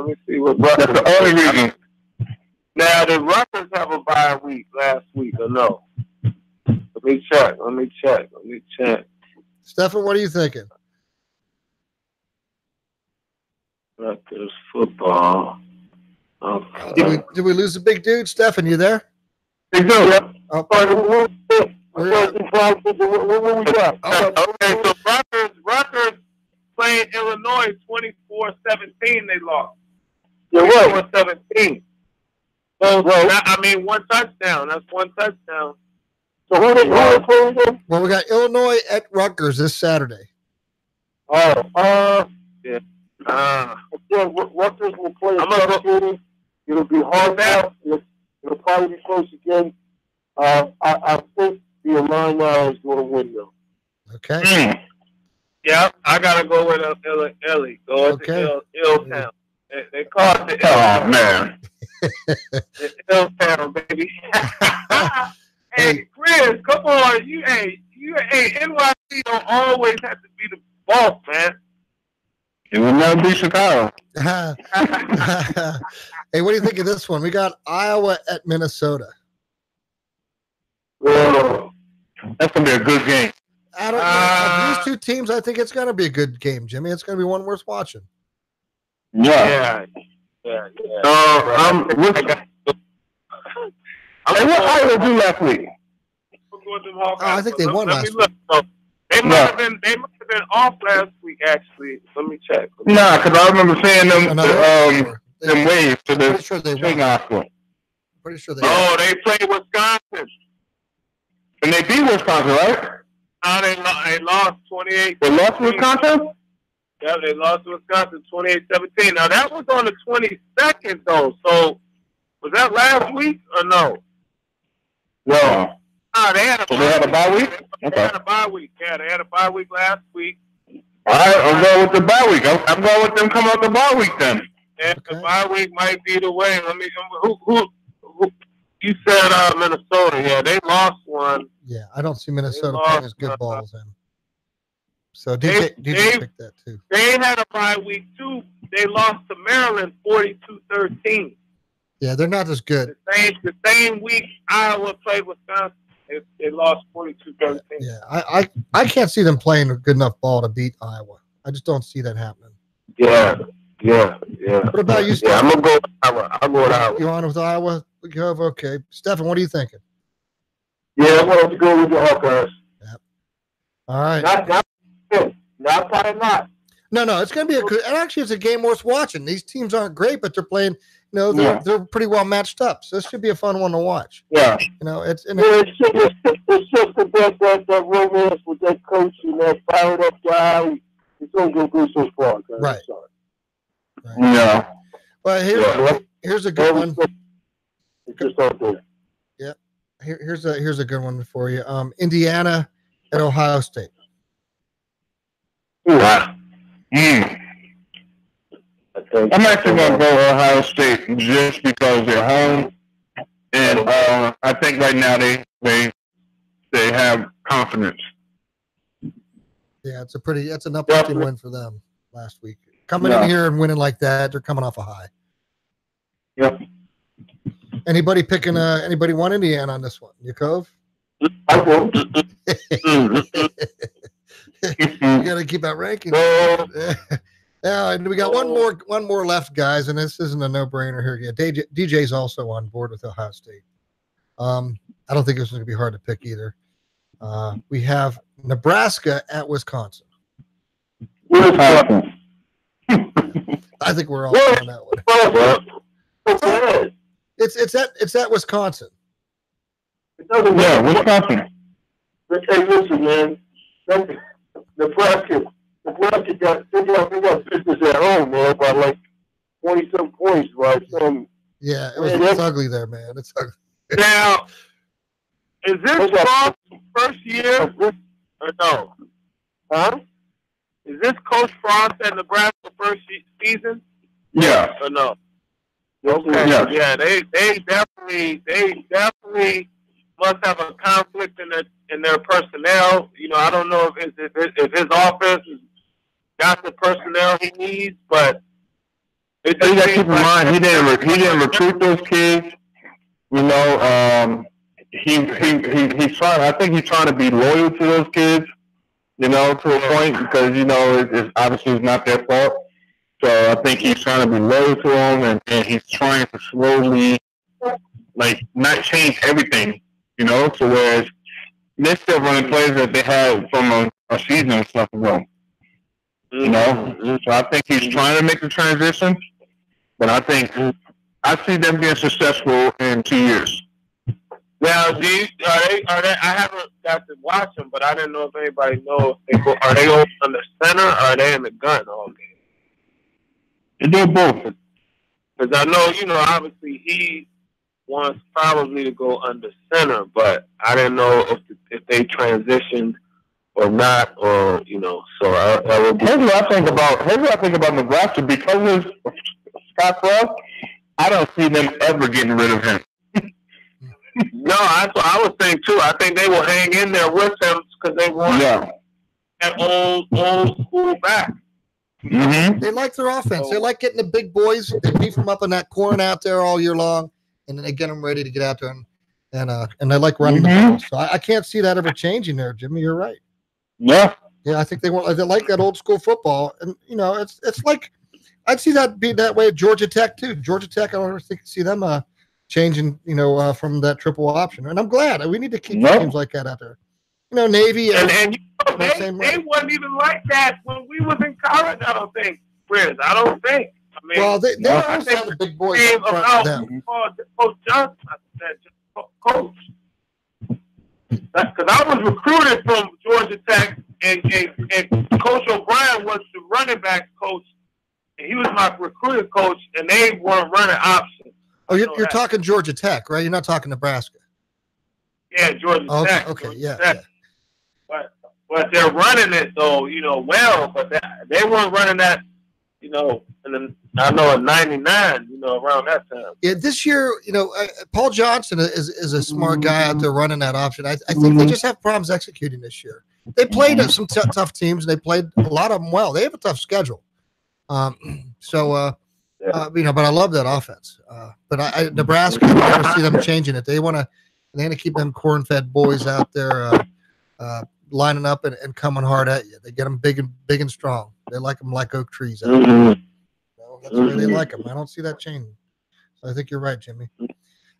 me see what That's the only reason. Now, did Rutgers have a bye week last week or no? Let me check. Stefan, what are you thinking? Rutgers football. Okay. Did we lose the big dude? Stefan, you there? Big dude. Yep. Oh. What we got? Okay, so Rutgers playing Illinois 24-17. They lost. 24-17. So, I mean, one touchdown. That's one touchdown. So who they playing? Well, we got Illinois at Rutgers this Saturday. Yeah. Rutgers will play a tough game. It'll be hard out. It'll probably be close again. I think the Illini is going to win, though. Okay. Yeah, I gotta go with Illy. Go with Illtown. They call it the Oh, man. Illtown, baby. Hey, Chris, come on. NYC don't always have to be the boss, man. It will never be Chicago. Hey, what do you think of this one? We got Iowa at Minnesota. That's going to be a good game. I don't know. Of these two teams, I think it's going to be a good game, Jimmy. It's going to be one worth watching. Yeah. What Iowa do last week? I think they won last week. They might have been off last week, actually. Let me check. Nah, because I remember seeing them waves to the pretty sure they won. Pretty sure they won. Oh, they played Wisconsin. And they beat Wisconsin, right? They lost 28. They lost to Wisconsin? Yeah, they lost to Wisconsin 28-17. Now, that was on the 22nd, though. So, was that last week or no? No. They had a bye week? They had a bye week. Yeah, they had a bye week last week. All right, I'm going with the bye week. I'm going with them coming out the bye week then. Yeah, the bye week might be the way. Who you said Minnesota. Yeah, they lost one. Yeah, I don't see Minnesota playing as good balls in. So DJ picked that too. They had a bye week too. They lost to Maryland 42-13. Yeah, they're not as good. The same week Iowa played Wisconsin. They lost 42-13. Yeah, I can't see them playing a good enough ball to beat Iowa. I just don't see that happening. Yeah. What about you, Steph? Yeah, I'm going to go with Iowa. I'm going with Iowa. You on with Iowa? Okay. Stephen, what are you thinking? Yeah, I'm going to go with the Hawkeyes. Yep. All right. Not probably not. No, it's going to be a good. And actually, it's a game worth watching. These teams aren't great, but they're playing. They're pretty well matched up. So this should be a fun one to watch. Yeah. It's just that romance with that coach and that fired up guy. It's going to go so far. Guys. Right. Yeah. Well, here's a good one. It's just out there. Yeah. Here's a good one for you. Indiana at Ohio State. Wow. I'm actually going to go Ohio State just because they're home, and I think right now they have confidence. Yeah, it's an uplifting win for them last week. Coming in here and winning like that, they're coming off a high. Yep. Anybody want Indiana on this one? Yakov? You got to keep that ranking. Yeah, and we got one more left, guys, and this isn't a no-brainer here. Yeah, DJ's also on board with Ohio State. I don't think it's going to be hard to pick either. We have Nebraska at Wisconsin. Wisconsin. I think we're all on that one. It's at Wisconsin. It doesn't Yeah, matter. Wisconsin. Hey, listen, man. Nebraska got business at home, man, by like 20-some points, right? Yeah, it's ugly there, man. It's ugly. Now, is this Frost first year or no? Huh? Is this Coach Frost at Nebraska first season? Yeah. Or no? Okay. Yeah, they definitely must have a conflict in their personnel. You know, I don't know if his offense has got the personnel he needs, but You got to keep in mind he didn't recruit those kids. You know, he's trying. I think he's trying to be loyal to those kids. You know, to a point, because you know it's obviously it's not their fault. So I think he's trying to be loyal to them, and he's trying to slowly, like, not change everything. You know, so whereas they're still running plays that they had from a season and stuff ago. You know, so I think he's trying to make the transition, but I think I see them being successful in 2 years. Now, are they? I haven't got to watch them, but I didn't know if anybody knows. Are they on the center or are they in the gun all game? They do both. Because I know, you know, obviously he wants probably to go under center, but I didn't know if they transitioned or not, or you know. So Here's what I think about Nebraska, because of Scott Frost. I don't see them ever getting rid of him. No, that's what I was saying too. I think they will hang in there with him because they want that old school back. Mm-hmm. They like their offense. They like getting the big boys. They beef them up in that corn out there all year long, and then they get them ready to get out there and they like running the ball. So I can't see that ever changing there, Jimmy. You're right. Yeah. Yeah, I think they like that old school football, and you know, it's like I'd see that be that way at Georgia Tech too. Georgia Tech, I don't ever see them changing, you know, from that triple option, and I'm glad we need to keep teams like that out there. You know, Navy and you know, they wasn't even like that when we was in college. I don't think, Chris. I don't think. I mean, well, they I always think have the big boys came in front about of them. Coach Johnson, I said, Coach. Because I was recruited from Georgia Tech, and Coach O'Brien was the running back coach, and he was my recruiting coach, and they weren't running options. Oh, you're talking Georgia Tech, right? You're not talking Nebraska. Yeah, Georgia Tech. Okay, Georgia yeah, Tech. But they're running it though, you know, well. But they weren't running that, you know. And then I know in '99, you know, around that time. Yeah, this year, you know, Paul Johnson is a smart guy out there running that option. I think they just have problems executing this year. They played some tough teams, and they played a lot of them well. They have a tough schedule. You know, but I love that offense. But Nebraska, I never see them changing it. They want to keep them corn-fed boys out there lining up and coming hard at you. They get them big and strong. They like them like oak trees. Out there. You know, that's the way they like them. I don't see that changing. So I think you're right, Jimmy. And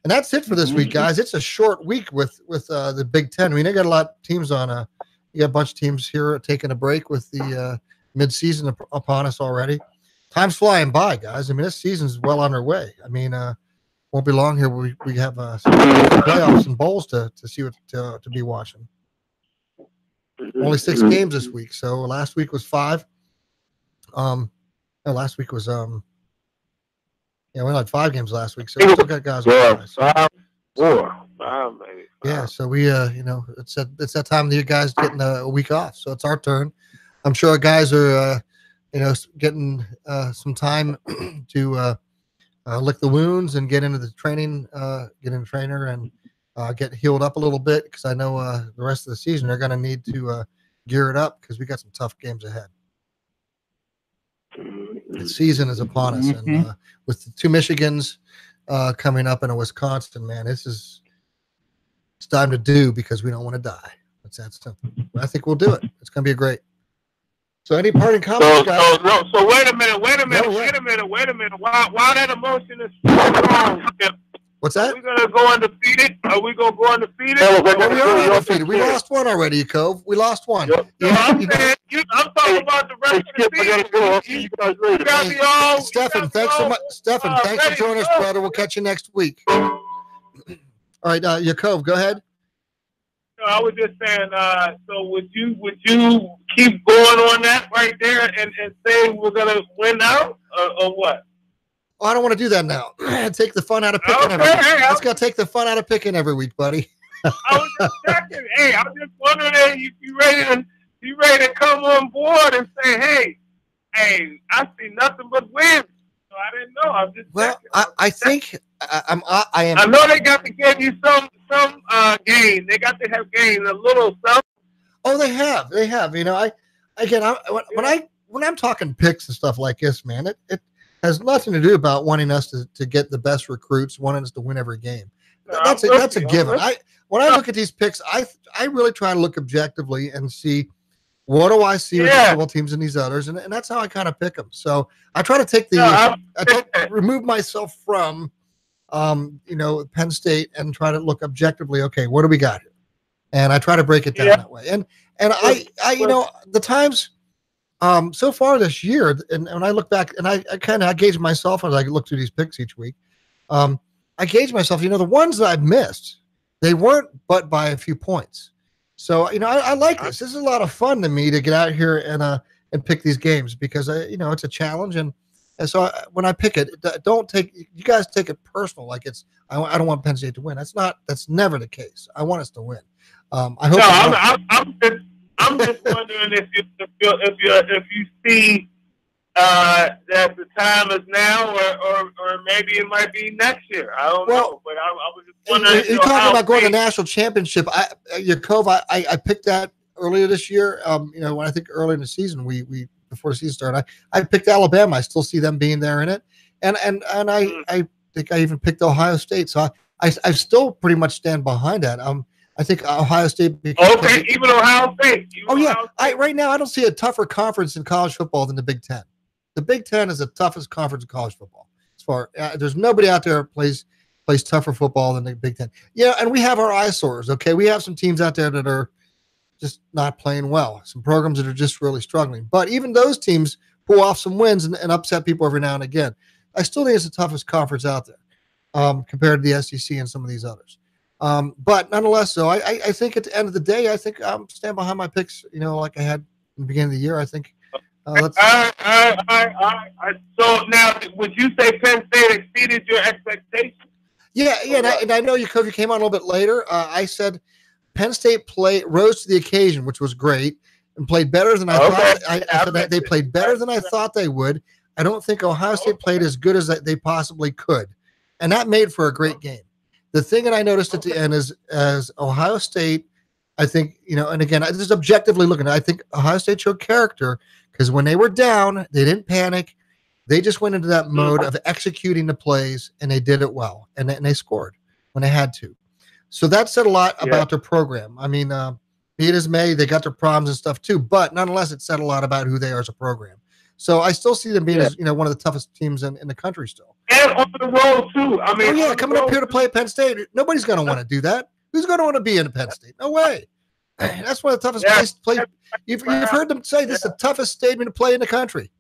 that's it for this week, guys. It's a short week with the Big Ten. I mean, they got a lot of teams on. You got a bunch of teams here taking a break with the midseason upon us already. Time's flying by, guys. I mean, this season's well underway. I mean, won't be long here. We have some playoffs and bowls to see what to be watching. Only 6 games this week. So last week was 5. Last week was we had 5 games last week. So we still got guys. Yeah. So we you know, it's that time of the year, guys getting a week off. So it's our turn. I'm sure our guys are you know, getting some time to lick the wounds and get into the training, get in the trainer and get healed up a little bit, because I know the rest of the season they're going to need to gear it up, because we got some tough games ahead. The season is upon us, and with the 2 Michigans coming up and a Wisconsin, man, this is it's time to do because we don't want to die. It's that simple. I think we'll do it. It's going to be great. So any parting comments, guys? So wait a minute. Why that emotion is strong? What's that? Are we gonna go undefeated? Are we gonna go undefeated? Well, we are undefeated. We lost one already, Cove. We lost one. I'm talking about the rest of the season. Stefan, thanks so much. Stefan, thanks for joining us, brother. We'll catch you next week. All right, Yakov, go ahead. No, I was just saying. So would you keep going on that right there and say we're gonna win now or what? Oh, I don't want to do that now. Take the fun out of picking every week. Let's go take the fun out of picking every week, buddy. I was just checking. Hey, I'm just wondering if you ready to come on board and say, hey, I see nothing but wins. So I didn't know. I'm just checking. I think I am. I know they got to give you some gain. They got to have gain a little something. Oh, they have. They have. You know, when I'm talking picks and stuff like this, man, it has nothing to do about wanting us to get the best recruits, wanting us to win every game. That's a given. When I look at these picks, I really try to look objectively and see what do I see with the football teams and these others, and that's how I kind of pick them. So I try to take remove myself from Penn State and try to look objectively. Okay, what do we got here? And I try to break it down that way. And I the times. So far this year, and when I look back, and I gauge myself as I look through these picks each week. I gauge myself. The ones that I've missed, they weren't but by a few points. So I like this. This is a lot of fun to me to get out here and pick these games because it's a challenge, and so when I pick it, you guys take it personal. Like I don't want Penn State to win. That's never the case. I want us to win. I hope. I'm just wondering if you see that the time is now, or maybe it might be next year. I don't know, but I was just wondering. You're talking about going to national championship. I picked that earlier this year. When I think earlier in the season, we before the season started, I picked Alabama. I still see them being there in it, and I think I even picked Ohio State. So I still pretty much stand behind that. I think Ohio State. Even Ohio State. Right now I don't see a tougher conference in college football than the Big Ten. The Big Ten is the toughest conference in college football. There's nobody out there plays tougher football than the Big Ten. Yeah, and we have our eyesores. Okay, we have some teams out there that are just not playing well. Some programs that are just really struggling. But even those teams pull off some wins and upset people every now and again. I still think it's the toughest conference out there compared to the SEC and some of these others. But nonetheless, so I think at the end of the day, I think I'm stand behind my picks, like I had in the beginning of the year. I think so now, would you say Penn State exceeded your expectations? Yeah, and I know you came on a little bit later. I said Penn State rose to the occasion, which was great, and played better than I thought. I said they played better than I thought they would. I don't think Ohio State played as good as they possibly could, and that made for a great game. The thing that I noticed at the end is as Ohio State, I think, and again, I just objectively looking, I think Ohio State showed character because when they were down, they didn't panic. They just went into that mode of executing the plays, and they did it well, and they scored when they had to. So that said a lot about their program. I mean, be it as may, they got their problems and stuff too, but nonetheless, it said a lot about who they are as a program. So I still see them being as, one of the toughest teams in the country still. And on the road too. I mean, coming up here to play at Penn State, nobody's going to want to do that. Who's going to want to be in Penn State? No way. That's one of the toughest places to play. You've heard them say this is the toughest stadium to play in the country.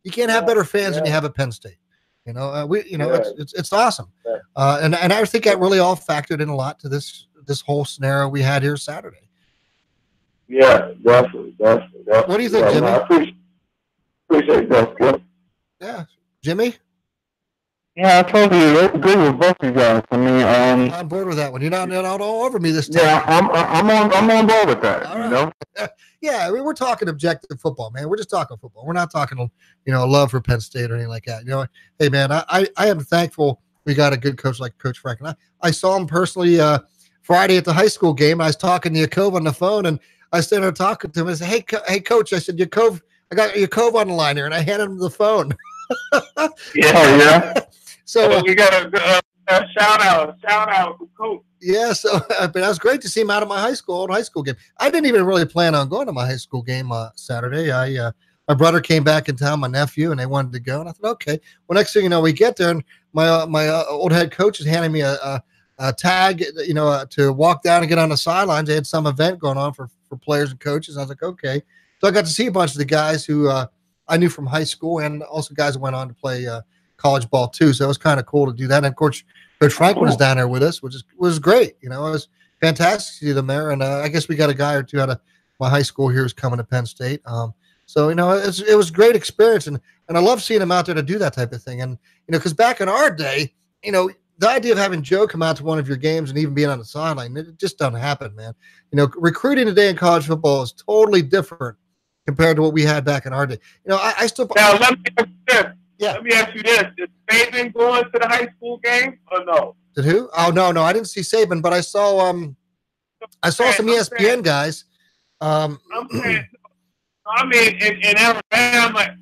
You can't have better fans than you have at Penn State. It's awesome. And I think that really all factored in a lot to this whole scenario we had here Saturday. Yeah, definitely. What do you think, Jimmy? I appreciate that. Yeah, Jimmy. Yeah, I totally agree with both of you guys. I mean, I'm on board with that one. You're not all over me this time. Yeah, I'm on board with that. All right. Yeah, we're talking objective football, man. We're just talking football. We're not talking, love for Penn State or anything like that. Hey, man, I am thankful we got a good coach like Coach Frank. And I saw him personally Friday at the high school game. I was talking to Yakov on the phone, and I started there talking to him. I said, hey, Coach. I said, Yakov, I got Yakov on the line here, and I handed him the phone. Yeah. So we got Shout out to Coach. Yeah, so but that was great to see him out of my old high school game. I didn't even really plan on going to my high school game Saturday. My brother came back in town, my nephew, and they wanted to go, and I thought, okay. Well, next thing you know, we get there, and my old head coach is handing me a tag, to walk down and get on the sidelines. They had some event going on for players and coaches. I was like, okay. So I got to see a bunch of the guys who I knew from high school, and also guys who went on to play college ball too. So it was kind of cool to do that. And of course, Coach Franklin was down there with us, which was great. It was fantastic to see them there. And I guess we got a guy or two out of my high school here who's coming to Penn State. So it was a great experience, and I love seeing them out there to do that type of thing. And because back in our day, the idea of having Joe come out to one of your games and even being on the sideline, it just doesn't happen, man. Recruiting today in college football is totally different compared to what we had back in our day. I still. Now let me ask you this. Yeah. Let me ask you this: Did Saban go into the high school game or no? Did who? Oh no, I didn't see Saban, but I saw some ESPN guys. I'm saying, I mean, in Alabama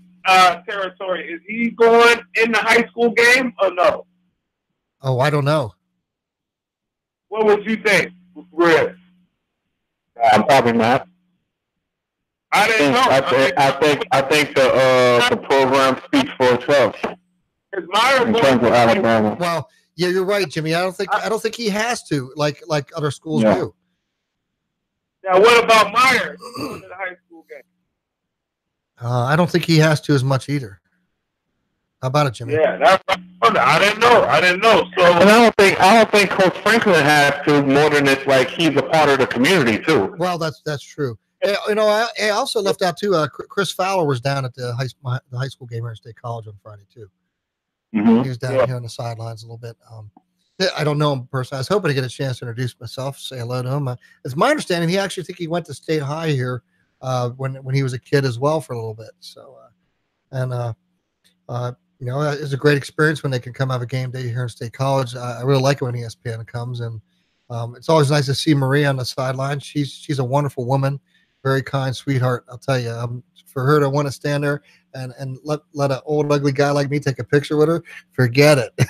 territory, is he going in the high school game or no? Oh, I don't know. What would you think, Rick? Probably not. I didn't know. I think the program speaks for itself. Is Meyer In terms of Alabama. Well, yeah, you're right, Jimmy. I don't think he has to like other schools Yeah. do. Now, what about Meyer going to the high school game? I don't think he has to as much either. How about it, Jimmy? Yeah, that's I didn't know. So, And I don't think Coach Franklin has to more than it's like he's a part of the community too. Well, that's true. I also left out too. Chris Fowler was down at the high school game here at State College on Friday too. Mm-hmm. He was down here on the sidelines a little bit. I don't know him personally. I was hoping to get a chance to introduce myself, say hello to him. It's my understanding he actually think he went to State High here when he was a kid as well for a little bit. So, it's a great experience when they can come have a game day here in State College. I really like it when ESPN comes, and it's always nice to see Marie on the sideline. She's a wonderful woman, very kind, sweetheart. I'll tell you, for her to want to stand there and let an old ugly guy like me take a picture with her, forget it. But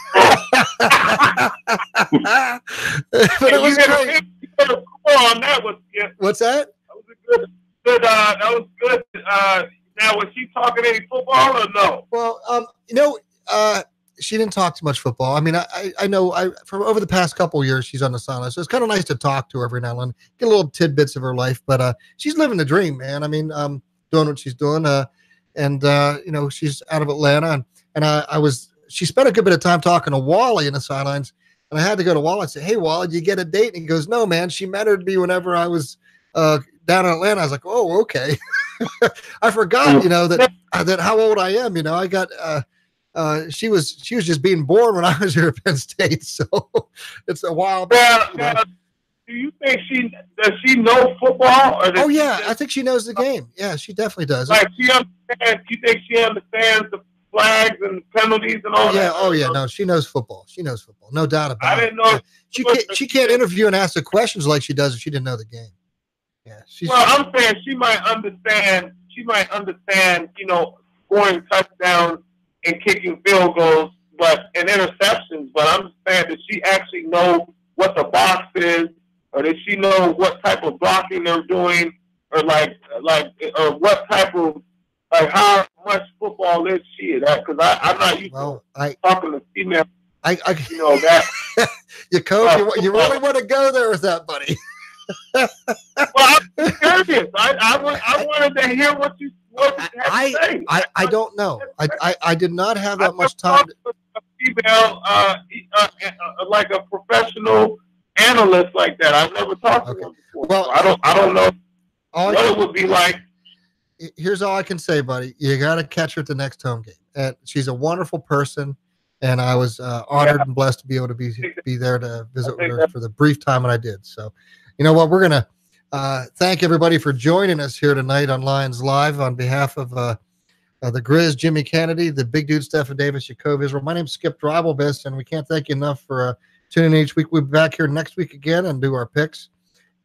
it was great. On that was, yeah. What's that? That was a good. That was good. Now, was she talking any football or no? Well, she didn't talk too much football. I mean, I know from over the past couple of years she's on the sideline, so it's kind of nice to talk to her every now and then, get little tidbits of her life. But she's living the dream, man. I mean, doing what she's doing, and she's out of Atlanta, and she spent a good bit of time talking to Wally in the sidelines, and I had to go to Wally and say, "Hey, Wally, did you get a date?" And he goes, "No, man. She mentored me whenever I was down in Atlanta." I was like, "Oh, okay." I forgot, that how old I am. I got. She was just being born when I was here at Penn State, so it's a while back. Now, do you think does she know football? Or Oh yeah, I think she knows the game. Yeah, she definitely does. Like she understands. You think she understands the flags and penalties and all that? Oh yeah, no, she knows football. She knows football, no doubt about it. I didn't know. She can't interview and ask the questions like she does if she didn't know the game. Yeah, well, I'm saying she might understand. Scoring touchdowns and kicking field goals, and interceptions. But I'm saying, does she actually know what the box is, or does she know what type of blocking they're doing, or or what type of how much football is she at that? Because I'm not used to talking to female. That. You coach, you really want to go there with that, buddy? Well, I'm curious. I wanted to hear what you had to say. I don't know. I did not have that much time. A female, like a professional analyst like that. I've never talked to them before. Well, so I don't know what it would be like. Here's all I can say, buddy. You got to catch her at the next home game. And she's a wonderful person, and I was honored and blessed to be able to be there to visit with her for the brief time that I did. So, you know what? We're going to thank everybody for joining us here tonight on Lions Live on behalf of the Grizz, Jimmy Kennedy, the big dude, Stephen Davis, Jacob Israel. My name's Skip Dribblebist, and we can't thank you enough for tuning in each week. We'll be back here next week again and do our picks.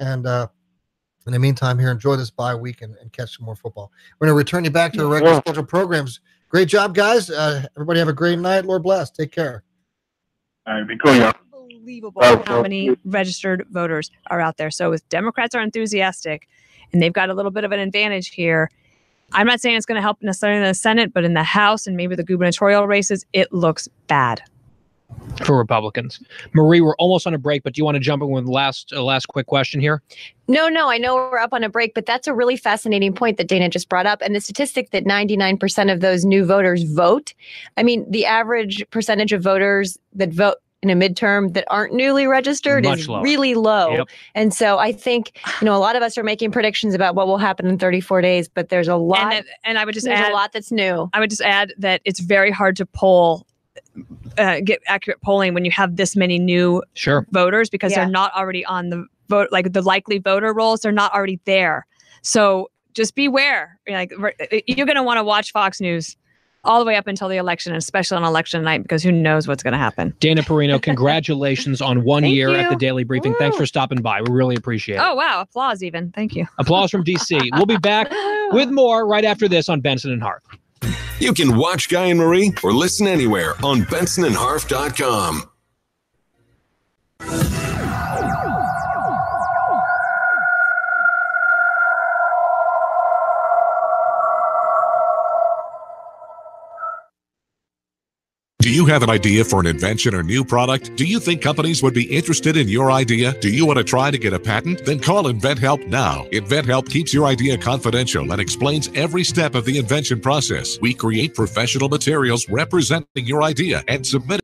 And in the meantime, here, enjoy this bye week and catch some more football. We're going to return you back to our regular scheduled programs. Great job, guys. Everybody have a great night. Lord bless. Take care. All right, be cool, y'all. Unbelievable how many registered voters are out there. So if Democrats are enthusiastic and they've got a little bit of an advantage here, I'm not saying it's going to help necessarily in the Senate, but in the House and maybe the gubernatorial races, it looks bad for Republicans. Marie, we're almost on a break, but do you want to jump in with last quick question here? No, I know we're up on a break, but that's a really fascinating point that Dana just brought up. And the statistic that 99% of those new voters vote. I mean, the average percentage of voters that vote in a midterm that aren't newly registered is really low. Yep. And so I think, a lot of us are making predictions about what will happen in 34 days, but there's a lot. And I would just there's add a lot that's new. I would just add that it's very hard to get accurate polling when you have this many new voters because they're not already on the vote, like the likely voter rolls, they're not already there. So just beware. Like, you're going to want to watch Fox News all the way up until the election, and especially on election night, because who knows what's going to happen. Dana Perino, congratulations on 1 year at the Daily Briefing. Woo. Thanks for stopping by. We really appreciate it. Oh, wow. Applause even. Thank you. Applause from DC. We'll be back with more right after this on Benson and Harf. You can watch Guy and Marie or listen anywhere on bensonandharf.com. Do you have an idea for an invention or new product? Do you think companies would be interested in your idea? Do you want to try to get a patent? Then call InventHelp now. InventHelp keeps your idea confidential and explains every step of the invention process. We create professional materials representing your idea and submit